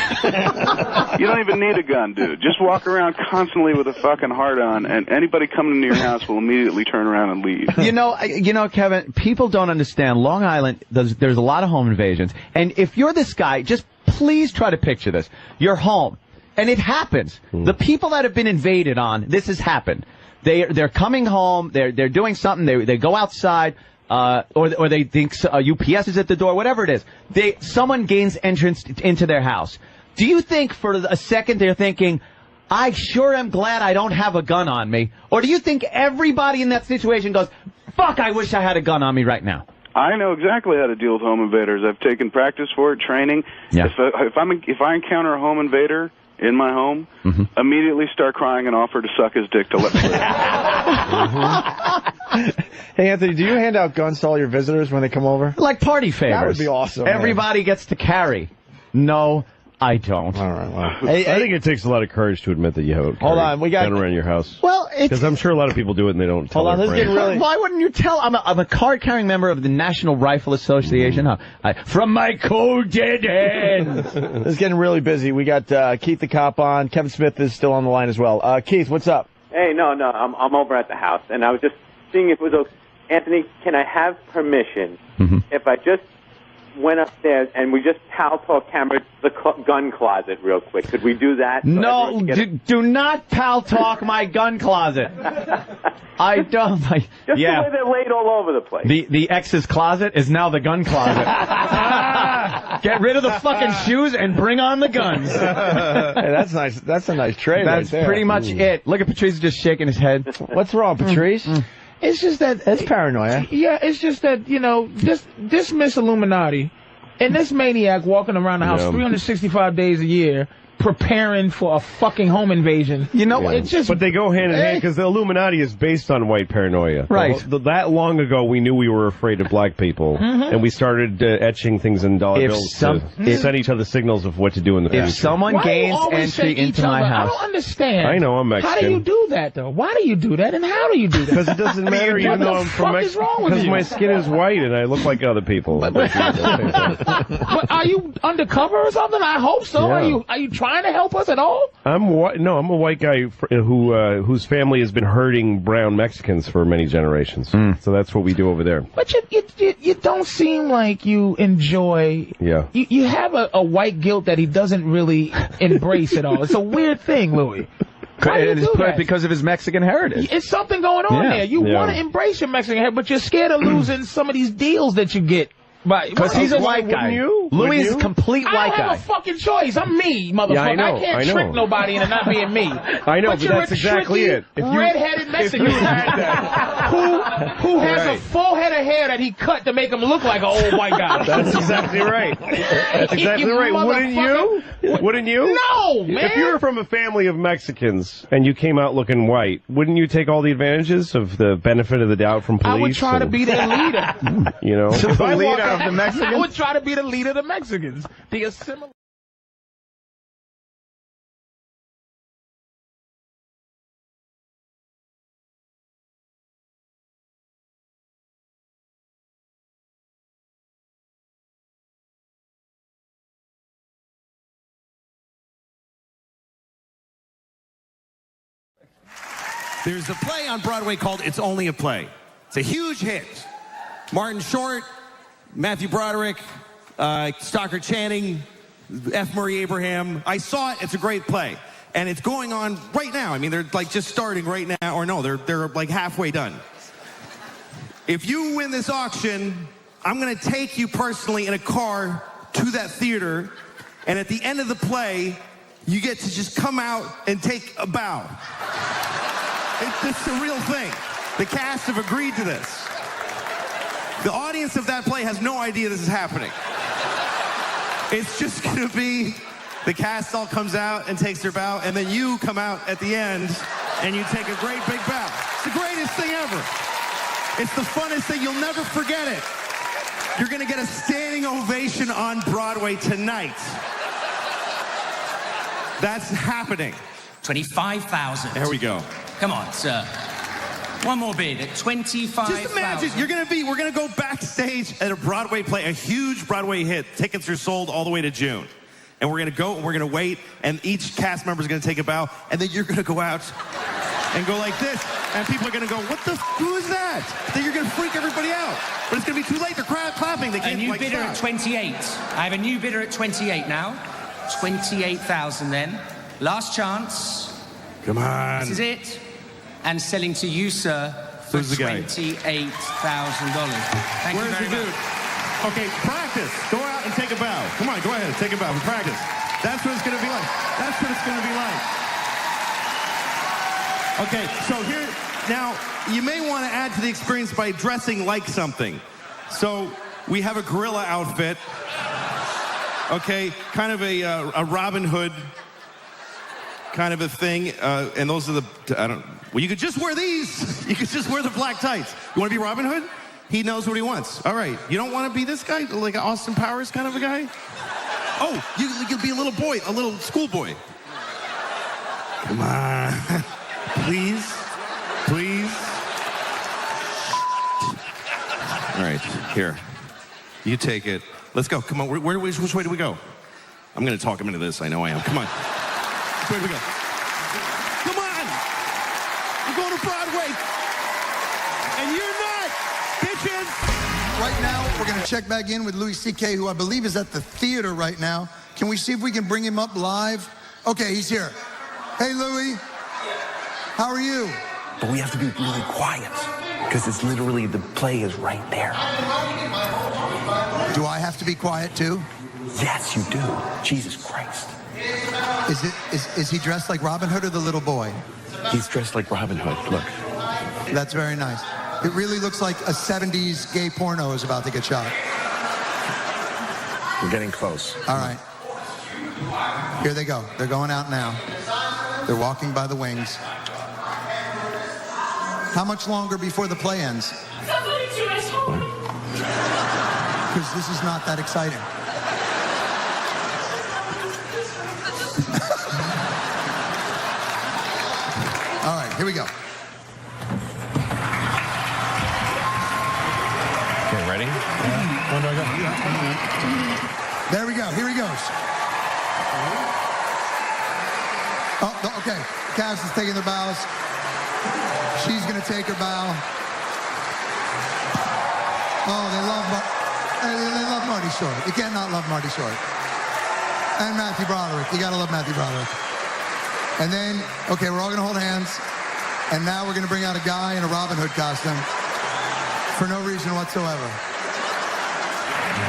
You don't even need a gun, dude. Just walk around constantly with a fucking heart on, and anybody coming into your house will immediately turn around and leave. You know, Kevin, people don't understand. Long Island, there's a lot of home invasions. And if you're this guy, just please try to picture this. You're home. And it happens. The people that have been invaded on, this has happened. They're coming home, they're doing something, they go outside, or they think UPS is at the door, whatever it is. Someone gains entrance into their house. Do you think for a second they're thinking, I sure am glad I don't have a gun on me? Or do you think everybody in that situation goes, fuck, I wish I had a gun on me right now? I know exactly how to deal with home invaders. I've taken practice for it, training. Yeah. If I encounter a home invader in my home, immediately start crying and offer to suck his dick to let me live. Hey, Anthony, do you hand out guns to all your visitors when they come over? Like party favors. That would be awesome. Everybody gets to carry. No, I don't. All right, well. I think it takes a lot of courage to admit that you have a gun around your house. Well, because I'm sure a lot of people do it and they don't tell their friends. Why wouldn't you tell? I'm a card-carrying member of the National Rifle Association. From my cold dead hand. It's getting really busy. We got Keith the cop on. Kevin Smith is still on the line as well. Keith, what's up? Hey, no, I'm over at the house, and I was just seeing if it was okay. Anthony, can I have permission if I just went upstairs and we just pal talk camera the gun closet real quick? Could we do that? No, do not pal talk my gun closet. I don't. Just the way they're laid all over the place. The ex's closet is now the gun closet. Get rid of the fucking shoes and bring on the guns. Hey, that's nice. That's a nice trade. That's right there. pretty much it. Look at Patrice just shaking his head. What's wrong, Patrice? It's just that... That's paranoia. Yeah, it's just that, this Miss Illuminati and this maniac walking around the house 365 days a year preparing for a fucking home invasion. You know, it's just... But they go hand in hand because the Illuminati is based on white paranoia. Right. That long ago, we knew we were afraid of black people, and we started etching things in dollar bills to send each other signals of what to do in the future. If someone gains entry into my house... I don't understand. I know, I'm Mexican. How do you do that, though? Why do you do that, and how do you do that? Because it doesn't matter, even though I'm from Mexico. Because my skin is white and I look like other people. But are you undercover or something? I hope so. Yeah. Are you trying to help us at all? I'm a white guy whose family has been herding brown Mexicans for many generations. So that's what we do over there. But you don't seem like you enjoy. Yeah. You have a white guilt that he doesn't really embrace at all. It's a weird thing, Louis. Why do you do that? Because of his Mexican heritage. It's something going on there. You want to embrace your Mexican heritage, but you're scared of losing some of these deals that you get. Because he's a white guy. Louis is a complete white guy. I have a fucking choice. I'm me, motherfucker. Yeah, I know, I can't trick nobody into not being me. I know, but that's exactly it. Red-headed Mexican who has a full head of hair that he cut to make him look like an old white guy. That's exactly right. That's exactly right. Wouldn't you? Wouldn't you? No, man. If you were from a family of Mexicans and you came out looking white, wouldn't you take all the advantages of the benefit of the doubt from police? I would try to be their leader. You know? The leader of the Mexicans? I would try to be the leader of the Mexicans. The assimilation. There's a play on Broadway called It's Only a Play. It's a huge hit. Martin Short, Matthew Broderick, Stockard Channing, F. Murray Abraham. I saw it. It's a great play. And it's going on right now. I mean, they're like just starting right now, or no, they're like halfway done. If you win this auction, I'm going to take you personally in a car to that theater, and at the end of the play, you get to just come out and take a bow. It's a real thing. The cast have agreed to this. The audience of that play has no idea this is happening. It's just going to be the cast all comes out and takes their bow, and then you come out at the end and you take a great big bow. It's the greatest thing ever. It's the funnest thing. You'll never forget it. You're going to get a standing ovation on Broadway tonight. That's happening. 25,000. There we go. Come on, sir. One more bid at 25,000. Just imagine, we're going to go backstage at a Broadway play, a huge Broadway hit. Tickets are sold all the way to June. And we're going to go, and we're going to wait, and each cast member is going to take a bow, and then you're going to go out and go like this, and people are going to go, who is that? Then you're going to freak everybody out. But it's going to be too late. They're clapping. They can't, a new bidder at 28. I have a new bidder at 28 now. 28,000 then. Last chance. Come on. This is it. And selling to you, sir, for $28,000. Thank Where's you very the dude? much. Okay, practice. Go out and take a bow. Come on, go ahead. Take a bow. Practice. That's what it's going to be like. That's what it's going to be like. Okay, so here, now, you may want to add to the experience by dressing like something. So, we have a gorilla outfit. Okay, kind of a Robin Hood kind of a thing, and those are well, you could just wear these. You could just wear the black tights. You want to be Robin Hood? He knows what he wants. All right, you don't want to be this guy, like an Austin Powers kind of a guy? Oh, you could be a little boy, a little schoolboy. Come on. Please. All right, here. You take it. Let's go. Come on. Which way do we go? I'm going to talk him into this. I know I am. Come on. Which way do we go? Come on. We're going to Broadway. And you're not, bitches. Right now, we're going to check back in with Louis C.K., who I believe is at the theater right now. Can we see if we can bring him up live? Okay, he's here. Hey, Louis. How are you? But we have to be really quiet, because it's literally, the play is right there. Do I have to be quiet, too? Yes, you do. Jesus Christ. Is he dressed like Robin Hood or the little boy? He's dressed like Robin Hood. Look. That's very nice. It really looks like a 70s gay porno is about to get shot. We're getting close. All right. Here they go. They're going out now. They're walking by the wings. How much longer before the play ends? Because this is not that exciting. All right, here we go. Okay, ready? Yeah. When do I go? There we go. Here he goes. Oh, okay. Cavs is taking their bows. She's going to take her bow. Oh, they love Marty Short. You can't not love Marty Short. And Matthew Broderick. You got to love Matthew Broderick. And then, okay, we're all going to hold hands. And now we're going to bring out a guy in a Robin Hood costume for no reason whatsoever.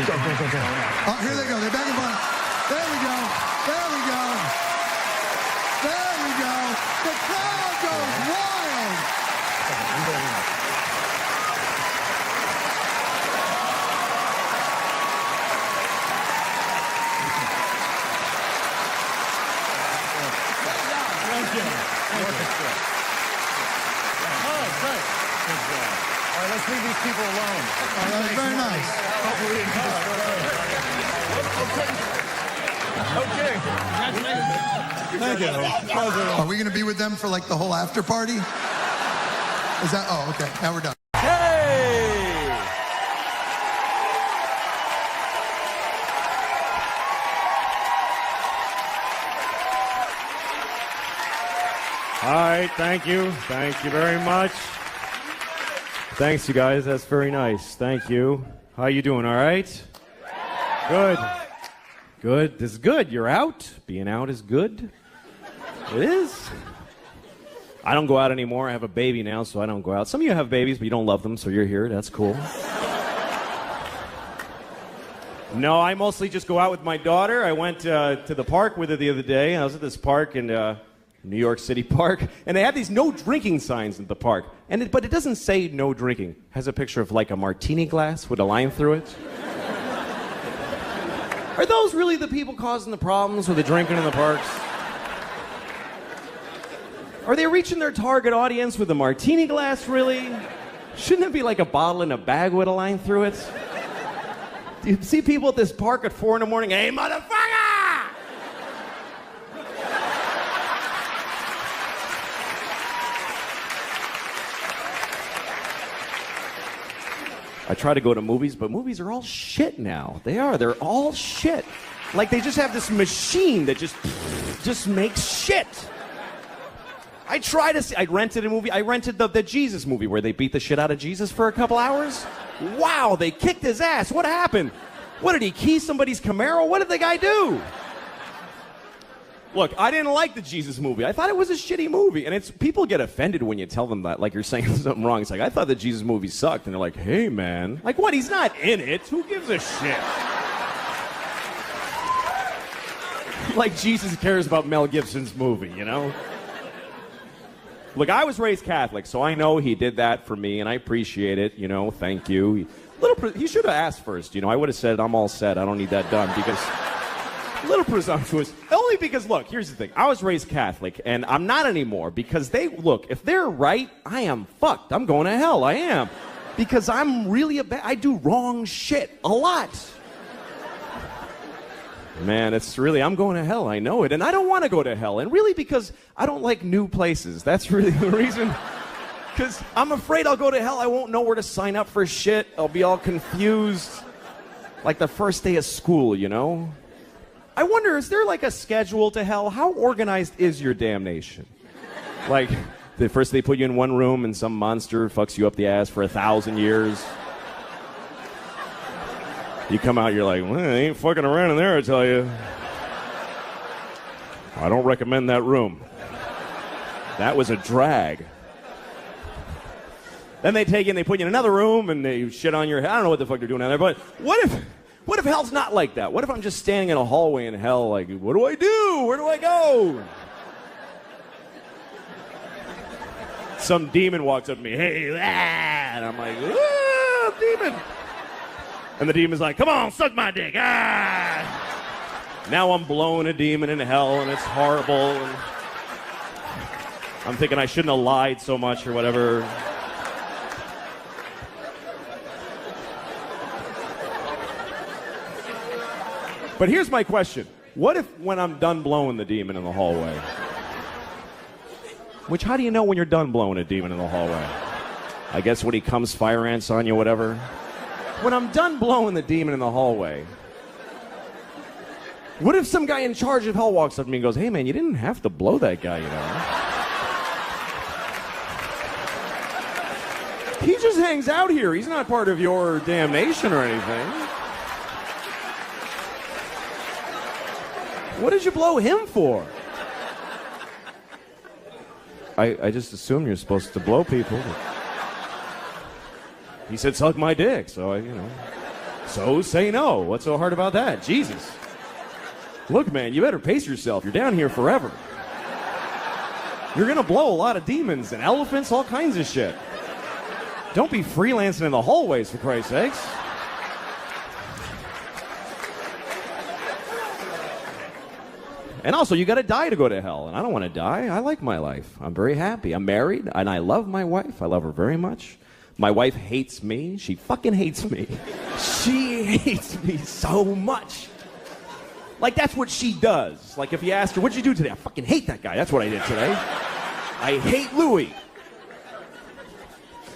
Go. Oh, here they go. They're back in front. There we go. There we go. There we go. The crowd goes wild. All right, let's leave these people alone. That's very nice. Okay. Thank you. Are we going to be with them for like the whole after party? Is that? Oh, okay. Now we're done. All right, thank you. Thank you very much. Thanks, you guys. That's very nice. Thank you. How you doing? All right? Good. Good. This is good. You're out. Being out is good. It is. I don't go out anymore. I have a baby now, so I don't go out. Some of you have babies, but you don't love them, so you're here. That's cool. No, I mostly just go out with my daughter. I went to the park with her the other day. I was at this park in New York City Park, and they had these no drinking signs at the park. But it doesn't say no drinking. It has a picture of like a martini glass with a line through it. Are those really the people causing the problems with the drinking in the parks? Are they reaching their target audience with a martini glass, really? Shouldn't it be like a bottle in a bag with a line through it? Do you see people at this park at 4 in the morning? Hey, motherfucker! I try to go to movies, but movies are all shit now. They are. They're all shit. Like they just have this machine that just makes shit. I rented a movie. I rented the Jesus movie where they beat the shit out of Jesus for a couple hours. Wow, they kicked his ass. What happened? What, did he key somebody's Camaro? What did the guy do? Look, I didn't like the Jesus movie. I thought it was a shitty movie. And people get offended when you tell them that, like you're saying something wrong. It's like, I thought the Jesus movie sucked. And they're like, hey, man. Like, what? He's not in it. Who gives a shit? Like Jesus cares about Mel Gibson's movie, you know? Look, I was raised Catholic, so I know he did that for me, and I appreciate it, you know, thank you. He should have asked first, you know. I would have said, I'm all set, I don't need that done, because a little presumptuous. Only because, look, here's the thing. I was raised Catholic, and I'm not anymore, because if they're right, I am fucked. I'm going to hell, I am. Because I'm really I do wrong shit a lot. Man, I'm going to hell, I know it. And I don't want to go to hell. And really because I don't like new places. That's really the reason. Because I'm afraid I'll go to hell. I won't know where to sign up for shit. I'll be all confused. Like the first day of school, you know? I wonder, is there like a schedule to hell? How organized is your damnation? Like, first they put you in one room and some monster fucks you up the ass for 1,000 years. You come out, you're like, well, I ain't fucking around in there, I tell you. I don't recommend that room. That was a drag. Then they take you and they put you in another room and they shit on your head. I don't know what the fuck they're doing down there, but what if hell's not like that? What if I'm just standing in a hallway in hell like, what do I do? Where do I go? Some demon walks up to me, hey, and I'm like, ah, demon. And the demon's like, come on, suck my dick. Ah! Now I'm blowing a demon in hell, and it's horrible. And I'm thinking I shouldn't have lied so much or whatever. But here's my question. What if when I'm done blowing the demon in the hallway? Which, how do you know when you're done blowing a demon in the hallway? I guess when he comes fire ants on you, whatever. When I'm done blowing the demon in the hallway, what if some guy in charge of hell walks up to me and goes, hey man, you didn't have to blow that guy, you know? He just hangs out here. He's not part of your damnation or anything. What did you blow him for? I just assume you're supposed to blow people. He said, suck my dick, so so say no. What's so hard about that? Jesus. Look, man, you better pace yourself. You're down here forever. You're going to blow a lot of demons and elephants, all kinds of shit. Don't be freelancing in the hallways, for Christ's sakes. And also, you got to die to go to hell, and I don't want to die. I like my life. I'm very happy. I'm married, and I love my wife. I love her very much. My wife hates me. She fucking hates me. She hates me so much. Like, that's what she does. Like, if you ask her, what'd you do today? I fucking hate that guy. That's what I did today. I hate Louis.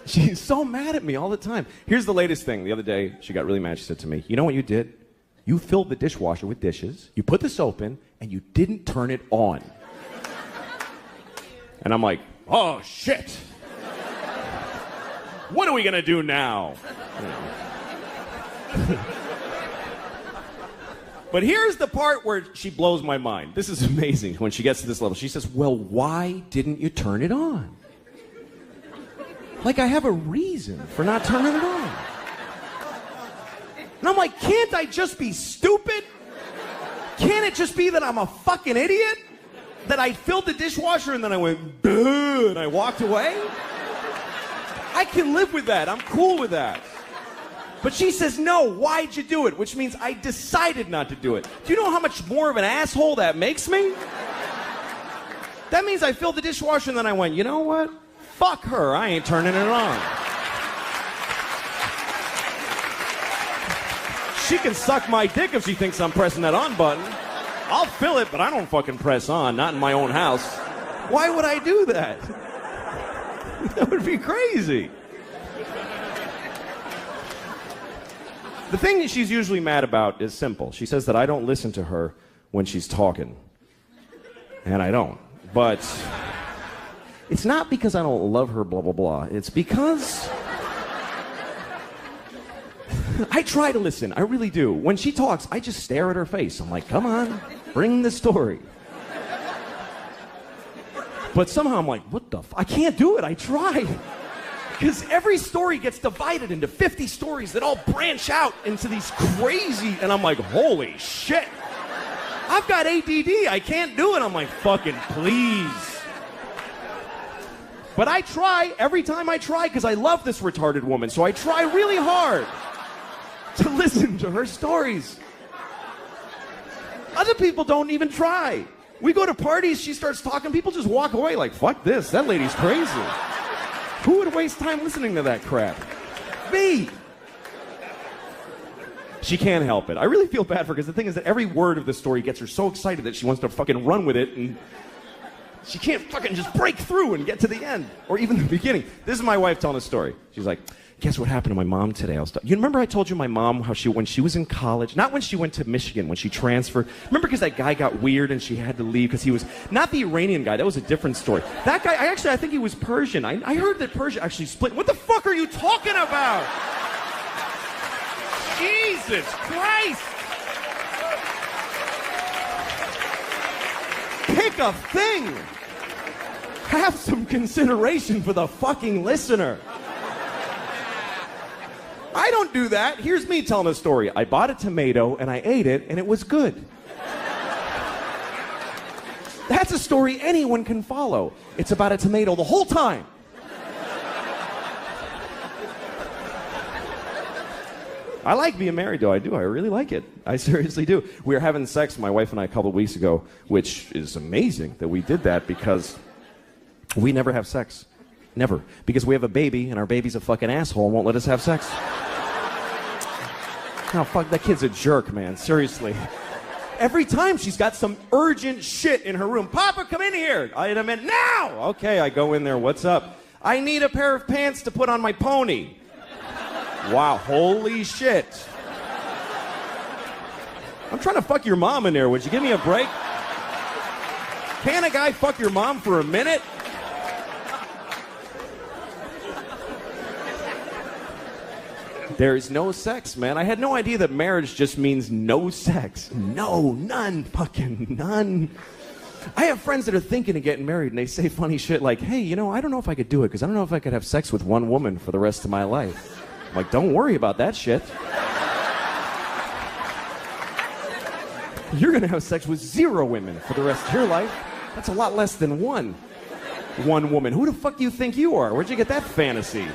She's so mad at me all the time. Here's the latest thing. The other day, she got really mad. She said to me, you know what you did? You filled the dishwasher with dishes, you put the soap in, and you didn't turn it on. And I'm like, oh, shit. What are we going to do now? But here's the part where she blows my mind. This is amazing when she gets to this level. She says, well, why didn't you turn it on? Like I have a reason for not turning it on. And I'm like, can't I just be stupid? Can't it just be that I'm a fucking idiot? That I filled the dishwasher and then I went, duh, and I walked away? I can live with that. I'm cool with that. But she says, no, why'd you do it? Which means I decided not to do it. Do you know how much more of an asshole that makes me? That means I filled the dishwasher and then I went, you know what? Fuck her. I ain't turning it on. She can suck my dick if she thinks I'm pressing that on button. I'll fill it, but I don't fucking press on. Not in my own house. Why would I do that? That would be crazy. The thing that she's usually mad about is simple. She says that I don't listen to her when she's talking. And I don't. But it's not because I don't love her, blah, blah, blah. It's because I try to listen. I really do. When she talks, I just stare at her face. I'm like, come on, bring the story. But somehow I'm like, what the I can't do it. I try. Because every story gets divided into 50 stories that all branch out into these crazy, and I'm like, holy shit. I've got ADD. I can't do it. I'm like, fucking please. But I try every time I try because I love this retarded woman. So I try really hard to listen to her stories. Other people don't even try. We go to parties, she starts talking, people just walk away like, fuck this, that lady's crazy. Who would waste time listening to that crap? Me. She can't help it. I really feel bad for her because the thing is that every word of the story gets her so excited that she wants to fucking run with it, and she can't fucking just break through and get to the end or even the beginning. This is my wife telling a story. She's like, guess what happened to my mom today? You remember I told you my mom how when she was in college, not when she went to Michigan, when she transferred. Remember because that guy got weird and she had to leave because he was not the Iranian guy. That was a different story. That guy, I think he was Persian. I heard that Persia actually split. What the fuck are you talking about? Jesus Christ. Pick a thing. Have some consideration for the fucking listener. I don't do that. Here's me telling a story. I bought a tomato and I ate it and it was good. That's a story anyone can follow. It's about a tomato the whole time. I like being married though. I do. I really like it. I seriously do. We were having sex, my wife and I, a couple of weeks ago, which is amazing that we did that because we never have sex. Never. Because we have a baby and our baby's a fucking asshole and won't let us have sex. Oh, fuck, that kid's a jerk, man. Seriously. Every time she's got some urgent shit in her room. Papa, come in here. I am in now. Okay, I go in there. What's up? I need a pair of pants to put on my pony. Wow, holy shit. I'm trying to fuck your mom in there. Would you give me a break? Can a guy fuck your mom for a minute? There is no sex, man. I had no idea that marriage just means no sex. No, none, fucking none. I have friends that are thinking of getting married, and they say funny shit like, hey, you know, I don't know if I could do it, because I don't know if I could have sex with one woman for the rest of my life. I'm like, don't worry about that shit. You're going to have sex with 0 women for the rest of your life. That's a lot less than one woman. Who the fuck do you think you are? Where'd you get that fantasy?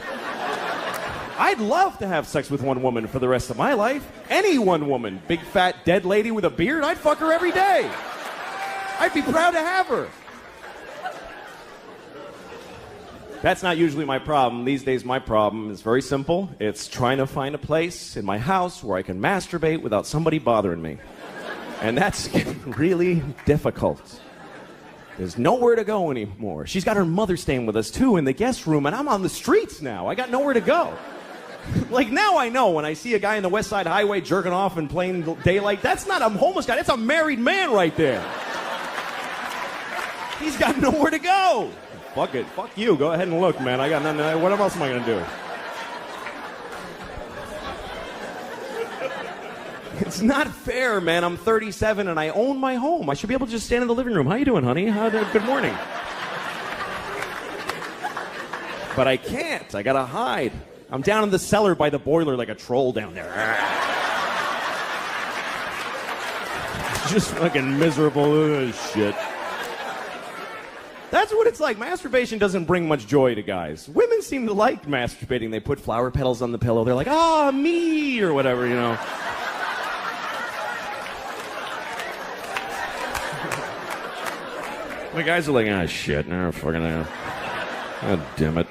I'd love to have sex with one woman for the rest of my life. Any one woman. Big, fat, dead lady with a beard, I'd fuck her every day. I'd be proud to have her. That's not usually my problem. These days, my problem is very simple. It's trying to find a place in my house where I can masturbate without somebody bothering me. And that's really difficult. There's nowhere to go anymore. She's got her mother staying with us, too, in the guest room, and I'm on the streets now. I got nowhere to go. Like, now I know when I see a guy in the West Side Highway jerking off in plain daylight, that's not a homeless guy. That's a married man right there. He's got nowhere to go. Fuck it. Fuck you. Go ahead and look, man. I got nothing. What else am I going to do? It's not fair, man. I'm 37 and I own my home. I should be able to just stand in the living room. How you doing, honey? Good morning. But I can't. I gotta hide. I'm down in the cellar by the boiler like a troll down there. Just fucking miserable shit. That's what it's like. Masturbation doesn't bring much joy to guys. Women seem to like masturbating. They put flower petals on the pillow. They're like, ah, me, or whatever, you know. The guys are like, ah, shit, no, fucking hell. God damn it.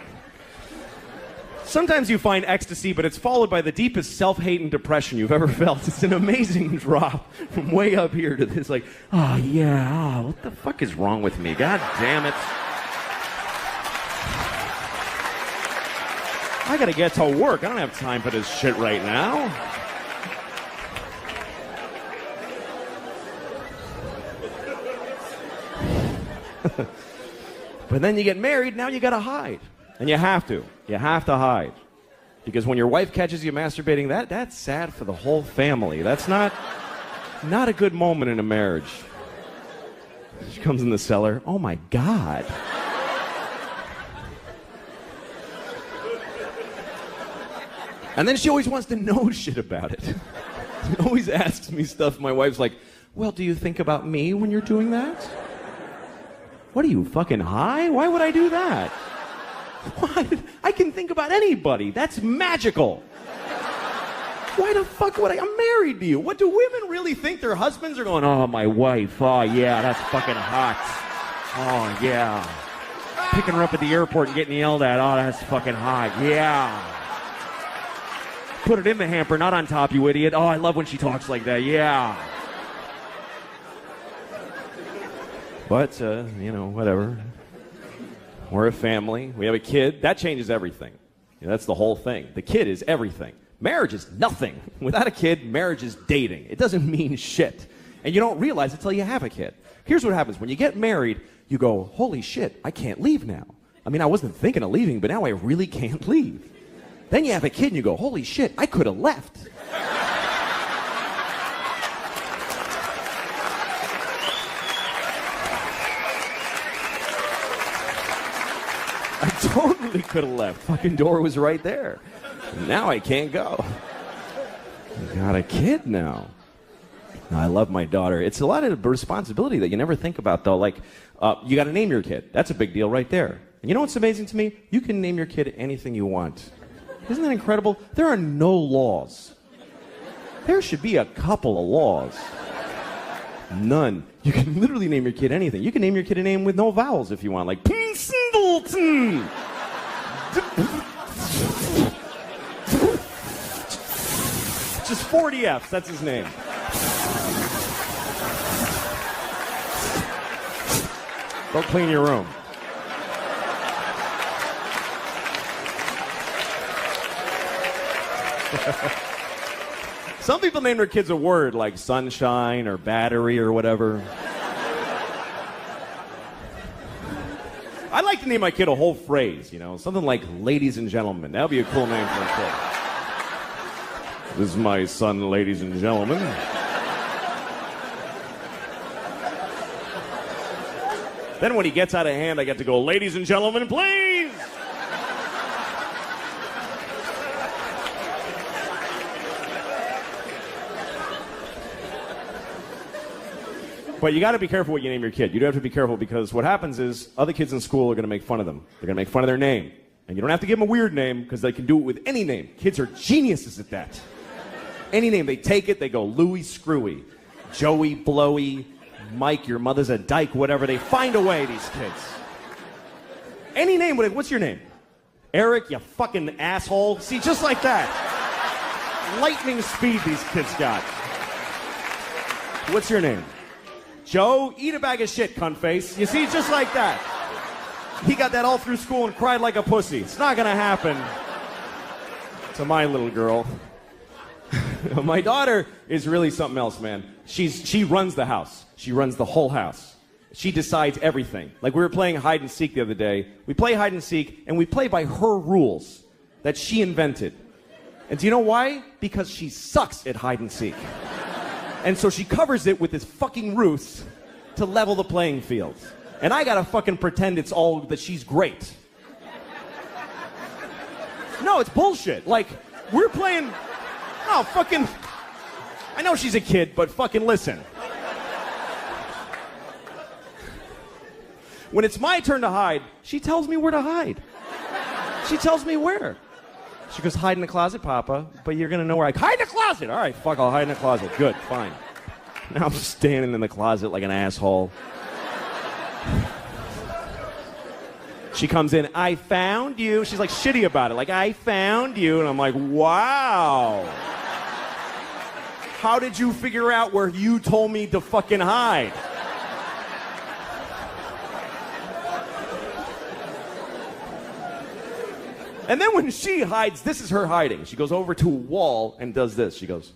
Sometimes you find ecstasy, but it's followed by the deepest self-hate and depression you've ever felt. It's an amazing drop from way up here to this, like, oh, yeah, oh, what the fuck is wrong with me? God damn it. I gotta get to work. I don't have time for this shit right now. But then you get married, now you gotta hide. And you have to. You have to hide. Because when your wife catches you masturbating, that's sad for the whole family. That's not a good moment in a marriage. She comes in the cellar. Oh, my God. And then she always wants to know shit about it. She always asks me stuff. My wife's like, well, do you think about me when you're doing that? What are you, fucking high? Why would I do that? What? I can think about anybody. That's magical. Why the fuck would I'm married to you. What do women really think their husbands are going, oh, my wife. Oh, yeah, that's fucking hot. Oh, yeah. Picking her up at the airport and getting yelled at. Oh, that's fucking hot. Yeah. Put it in the hamper, not on top, you idiot. Oh, I love when she talks like that. Yeah. But, whatever. We're a family. We have a kid. That changes everything. That's the whole thing. The kid is everything. Marriage is nothing. Without a kid, marriage is dating. It doesn't mean shit. And you don't realize it until you have a kid. Here's what happens. When you get married, you go, holy shit, I can't leave now. I mean, I wasn't thinking of leaving, but now I really can't leave. Then you have a kid and you go, holy shit, I could have left. I totally could have left. Fucking door was right there. Now I can't go. I got a kid now. I love my daughter. It's a lot of responsibility that you never think about, though. Like, you got to name your kid. That's a big deal right there. And you know what's amazing to me? You can name your kid anything you want. Isn't that incredible? There are no laws. There should be a couple of laws. None. You can literally name your kid anything. You can name your kid a name with no vowels if you want, like Singleton. Just 40 F's, that's his name. Go clean your room. Some people name their kids a word like sunshine or battery or whatever. I'd like to name my kid a whole phrase, something like ladies and gentlemen. That would be a cool name for a kid. This is my son, ladies and gentlemen. Then when he gets out of hand, I get to go, ladies and gentlemen, please! But you got to be careful what you name your kid. You do have to be careful because what happens is other kids in school are going to make fun of them. They're going to make fun of their name. And you don't have to give them a weird name because they can do it with any name. Kids are geniuses at that. Any name. They take it, they go Louie Screwy, Joey Blowy, Mike, your mother's a dyke, whatever. They find a way, these kids. Any name. What's your name? Eric, you fucking asshole. See, just like that. Lightning speed these kids got. What's your name? Joe, eat a bag of shit, cunt face. You see, just like that. He got that all through school and cried like a pussy. It's not going to happen to my little girl. My daughter is really something else, man. She runs the house. She runs the whole house. She decides everything. Like we were playing hide and seek the other day. We play hide and seek, and we play by her rules that she invented. And do you know why? Because she sucks at hide and seek. And so she covers it with this fucking ruse to level the playing field. And I gotta fucking pretend it's all that she's great. No, it's bullshit. Like, we're playing... Oh, fucking... I know she's a kid, but fucking listen. When it's my turn to hide, she tells me where to hide. She tells me where. She goes, hide in the closet, Papa, but you're gonna know where I... Hide in the closet! All right, fuck, I'll hide in the closet. Good, fine. Now I'm standing in the closet like an asshole. She comes in, I found you. She's like shitty about it, like, I found you. And I'm like, wow. How did you figure out where you told me to fucking hide? And then when she hides, this is her hiding. She goes over to a wall and does this. She goes,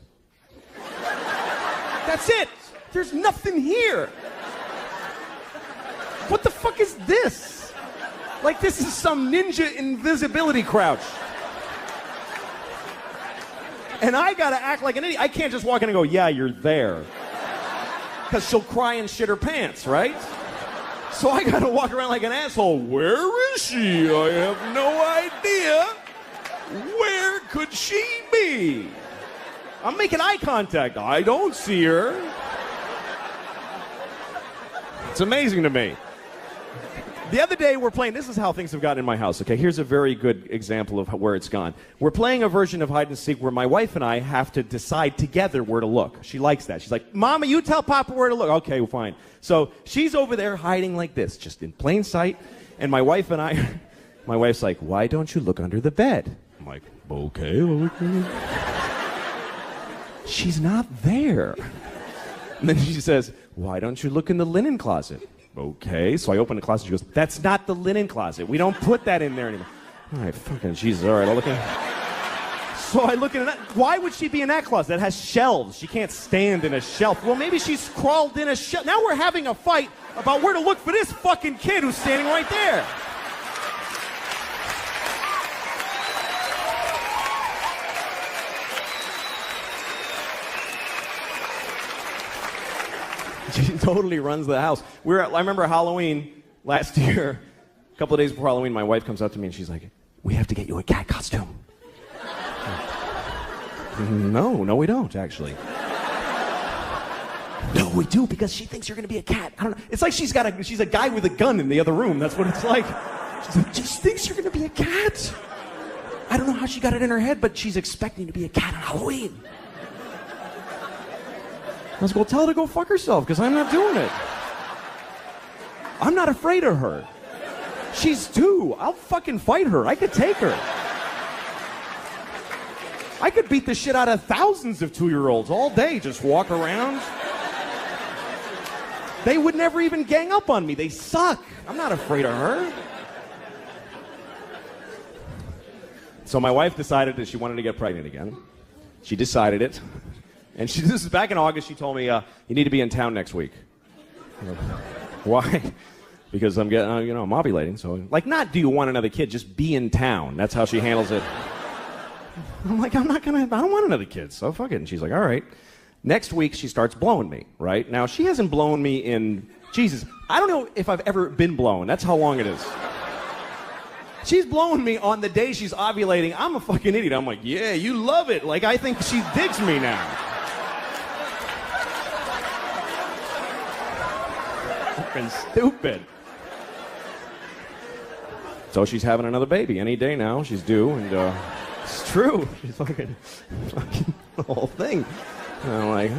that's it. There's nothing here. What the fuck is this? Like this is some ninja invisibility crouch. And I gotta act like an idiot. I can't just walk in and go, yeah, you're there. Because she'll cry and shit her pants, right? So I gotta walk around like an asshole. Where is she? I have no idea. Where could she be? I'm making eye contact. I don't see her. It's amazing to me. The other day we're playing, this is how things have gotten in my house, okay? Here's a very good example of where it's gone. We're playing a version of hide and seek where my wife and I have to decide together where to look. She likes that. She's like, Mama, you tell Papa where to look. Okay, well, fine. So she's over there hiding like this, just in plain sight. And my wife and I, my wife's like, why don't you look under the bed? I'm like, okay. She's not there. And then she says, why don't you look in the linen closet? Okay, so I open the closet. She goes, that's not the linen closet. We don't put that in there anymore. All right, fucking Jesus. All right, I'll look in. So I look in that. Why would she be in that closet? That has shelves. She can't stand in a shelf. Well, maybe she's crawled in a shelf. Now we're having a fight about where to look for this fucking kid who's standing right there. She totally runs the house. I remember Halloween last year, a couple of days before Halloween, my wife comes up to me and she's like, we have to get you a cat costume. No, we don't, actually. No, we do, because she thinks you're going to be a cat. I don't know. It's like she's a guy with a gun in the other room. That's what it's like. She's like, just thinks you're going to be a cat. I don't know how she got it in her head, but she's expecting to be a cat on Halloween. I was going to tell her to go fuck herself, because I'm not doing it. I'm not afraid of her. She's 2. I'll fucking fight her. I could take her. I could beat the shit out of thousands of 2-year-olds all day, just walk around. They would never even gang up on me. They suck. I'm not afraid of her. So my wife decided that she wanted to get pregnant again. She decided it. And this is back in August. She told me, you need to be in town next week. Why? Because I'm getting, I'm ovulating. So, not do you want another kid, just be in town. That's how she handles it. I'm like, I don't want another kid, so fuck it. And she's like, all right. Next week, she starts blowing me, right? Now, she hasn't blown me in, Jesus, I don't know if I've ever been blown. That's how long it is. She's blowing me on the day she's ovulating. I'm a fucking idiot. I'm like, yeah, you love it. I think she digs me now. Fucking stupid. So she's having another baby any day now. She's due, and it's true. She's fucking the whole thing. And I'm like,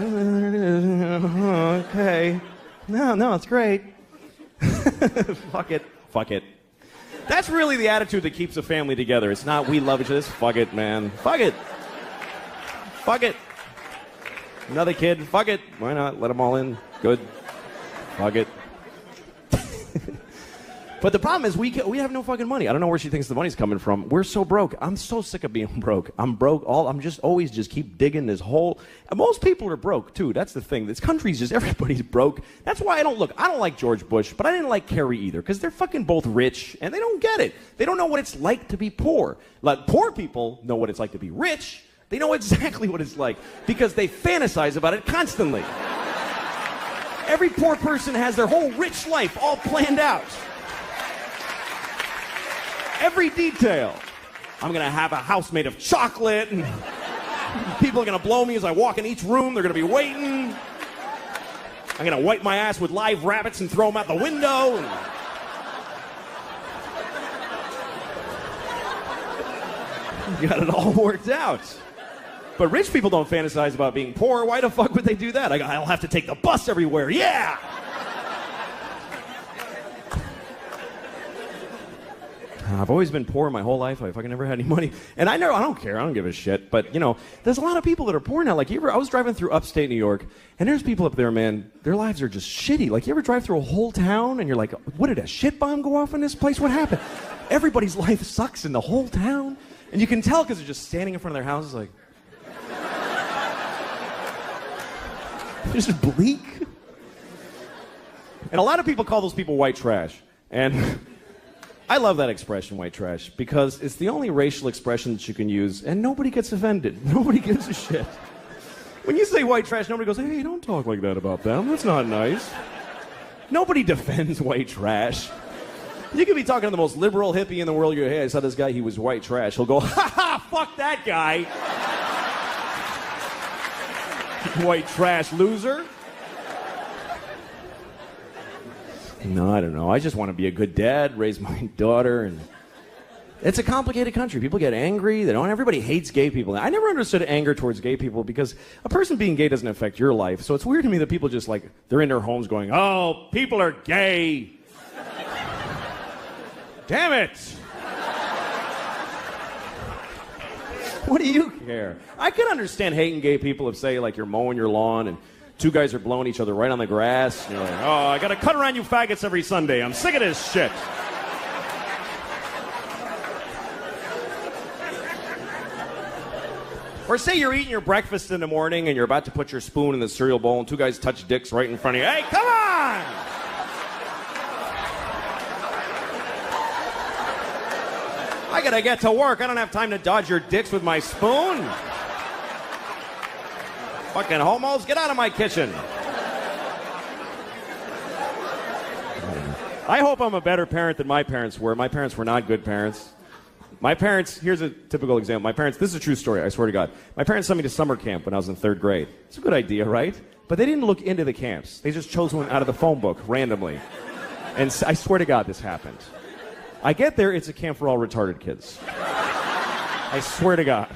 okay. No, it's great. Fuck it. That's really the attitude that keeps a family together. It's not we love each other. It's fuck it, man. Fuck it. Another kid. Fuck it. Why not? Let them all in. Good. Fuck it. But the problem is we have no fucking money. I don't know where she thinks the money's coming from. We're so broke. I'm so sick of being broke. I'm broke. I'm just always keep digging this hole. And most people are broke too. That's the thing. This country's just everybody's broke. That's why I don't like George Bush, but I didn't like Kerry either, because they're fucking both rich and they don't get it. They don't know what it's like to be poor. Like, poor people know what it's like to be rich. They know exactly what it's like because they fantasize about it constantly. Every poor person has their whole rich life all planned out. Every detail. I'm going to have a house made of chocolate, and people are going to blow me as I walk in each room. They're going to be waiting. I'm going to wipe my ass with live rabbits and throw them out the window. Got it all worked out. But rich people don't fantasize about being poor. Why the fuck would they do that? I'll have to take the bus everywhere. Yeah! I've always been poor my whole life. I fucking never had any money. And I don't care. I don't give a shit. But, there's a lot of people that are poor now. Like, I was driving through upstate New York, and there's people up there, man, their lives are just shitty. Like, you ever drive through a whole town, and you're like, what, did a shit bomb go off in this place? What happened? Everybody's life sucks in the whole town. And you can tell because they're just standing in front of their houses like... just bleak. And a lot of people call those people white trash. And I love that expression, white trash, because it's the only racial expression that you can use, and nobody gets offended. Nobody gives a shit. When you say white trash, nobody goes, hey, don't talk like that about them. That's not nice. Nobody defends white trash. You could be talking to the most liberal hippie in the world. You're, hey, I saw this guy, he was white trash. He'll go, ha ha, fuck that guy. White trash loser. No, I don't know. I just want to be a good dad, raise my daughter, and it's a complicated country. People get angry. Everybody hates gay people. I never understood anger towards gay people because a person being gay doesn't affect your life. So it's weird to me that people just they're in their homes going, oh, people are gay. Damn it. What do you care? I can understand hating gay people if, say, you're mowing your lawn and two guys are blowing each other right on the grass. And you're like, oh, I got to cut around you faggots every Sunday. I'm sick of this shit. Or say you're eating your breakfast in the morning and you're about to put your spoon in the cereal bowl and two guys touch dicks right in front of you. Hey, come on! I gotta get to work. I don't have time to dodge your dicks with my spoon. Fucking homos, get out of my kitchen. I hope I'm a better parent than my parents were. My parents were not good parents. My parents, here's a typical example. My parents, this is a true story, I swear to God. My parents sent me to summer camp when I was in 3rd grade. It's a good idea, right? But they didn't look into the camps. They just chose one out of the phone book randomly. And I swear to God this happened. I get there, it's a camp for all retarded kids. I swear to God.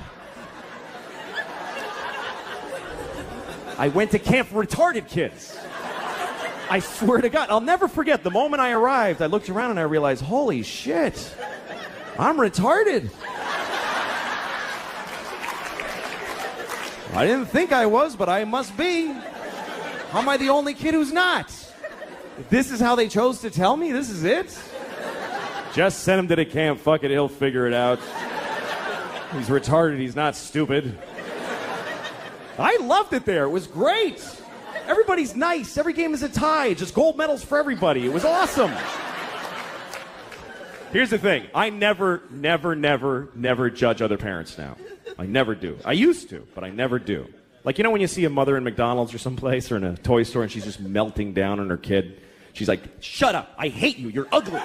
I went to camp for retarded kids. I swear to God. I'll never forget, the moment I arrived, I looked around and I realized, holy shit, I'm retarded. I didn't think I was, but I must be. How am I the only kid who's not? This is how they chose to tell me? This is it? Just send him to the camp. Fuck it, he'll figure it out. He's retarded. He's not stupid. I loved it there. It was great. Everybody's nice. Every game is a tie. Just gold medals for everybody. It was awesome. Here's the thing. I never judge other parents now. I never do. I used to, but I never do. When you see a mother in McDonald's or someplace or in a toy store and she's just melting down on her kid. She's like, shut up. I hate you. You're ugly.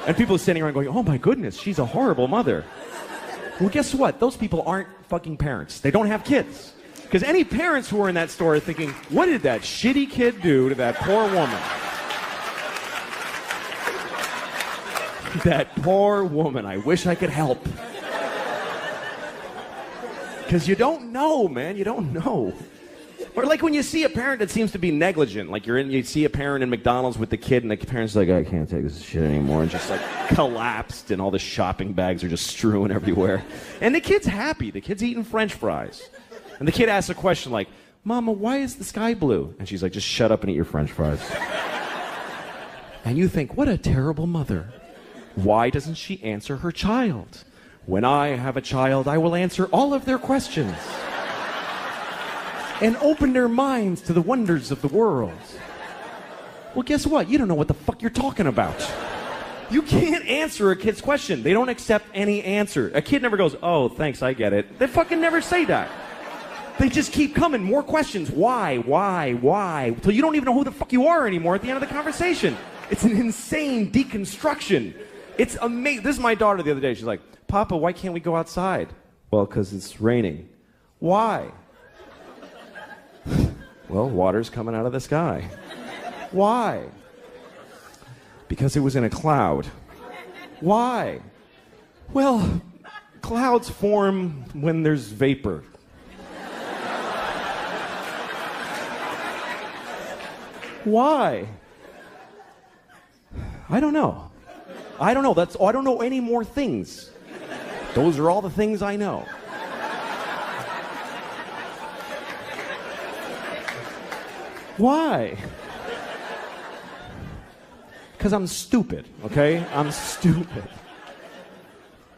And people are standing around going, oh my goodness, she's a horrible mother. Well, guess what? Those people aren't fucking parents. They don't have kids. Because any parents who are in that store are thinking, what did that shitty kid do to that poor woman? That poor woman. I wish I could help. Because you don't know, man. You don't know. Or when you see a parent that seems to be negligent, you see a parent in McDonald's with the kid, and the parent's like, I can't take this shit anymore, and just collapsed, and all the shopping bags are just strewn everywhere. And the kid's happy. The kid's eating French fries. And the kid asks a question like, Mama, why is the sky blue? And she's like, just shut up and eat your French fries. And you think, what a terrible mother. Why doesn't she answer her child? When I have a child, I will answer all of their questions. And open their minds to the wonders of the world. Well, guess what? You don't know what the fuck you're talking about. You can't answer a kid's question. They don't accept any answer. A kid never goes, oh, thanks, I get it. They fucking never say that. They just keep coming. More questions. Why? Till you don't even know who the fuck you are anymore at the end of the conversation. It's an insane deconstruction. It's amazing. This is my daughter the other day. She's like, Papa, why can't we go outside? Well, because it's raining. Why? Well, water's coming out of the sky. Why? Because it was in a cloud. Why? Well, clouds form when there's vapor. Why? I don't know. I don't know any more things. Those are all the things I know. Why? Because I'm stupid, okay? I'm stupid.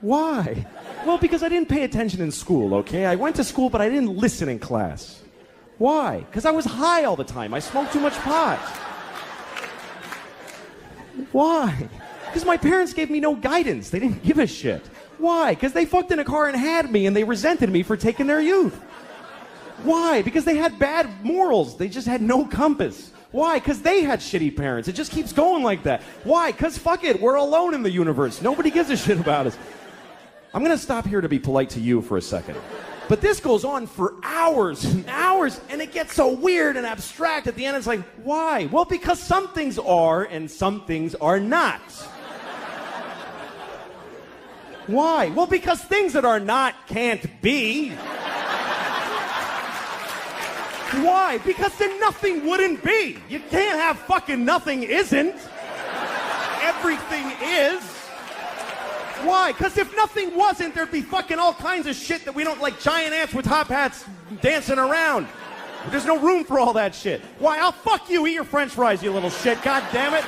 Why? Well, because I didn't pay attention in school, okay? I went to school, but I didn't listen in class. Why? Because I was high all the time. I smoked too much pot. Why? Because my parents gave me no guidance. They didn't give a shit. Why? Because they fucked in a car and had me, and they resented me for taking their youth. Why? Because they had bad morals. They just had no compass. Why? Because they had shitty parents. It just keeps going like that. Why? Because fuck it, we're alone in the universe. Nobody gives a shit about us. I'm going to stop here to be polite to you for a second. But this goes on for hours and hours, and it gets so weird and abstract at the end. It's like, why? Well, because some things are and some things are not. Why? Well, because things that are not can't be. Why? Because then nothing wouldn't be. You can't have fucking nothing isn't. Everything is. Why? Because if nothing wasn't, there'd be fucking all kinds of shit that we don't like, giant ants with top hats dancing around. There's no room for all that shit. Why? I'll fuck you. Eat your french fries, you little shit. God damn it.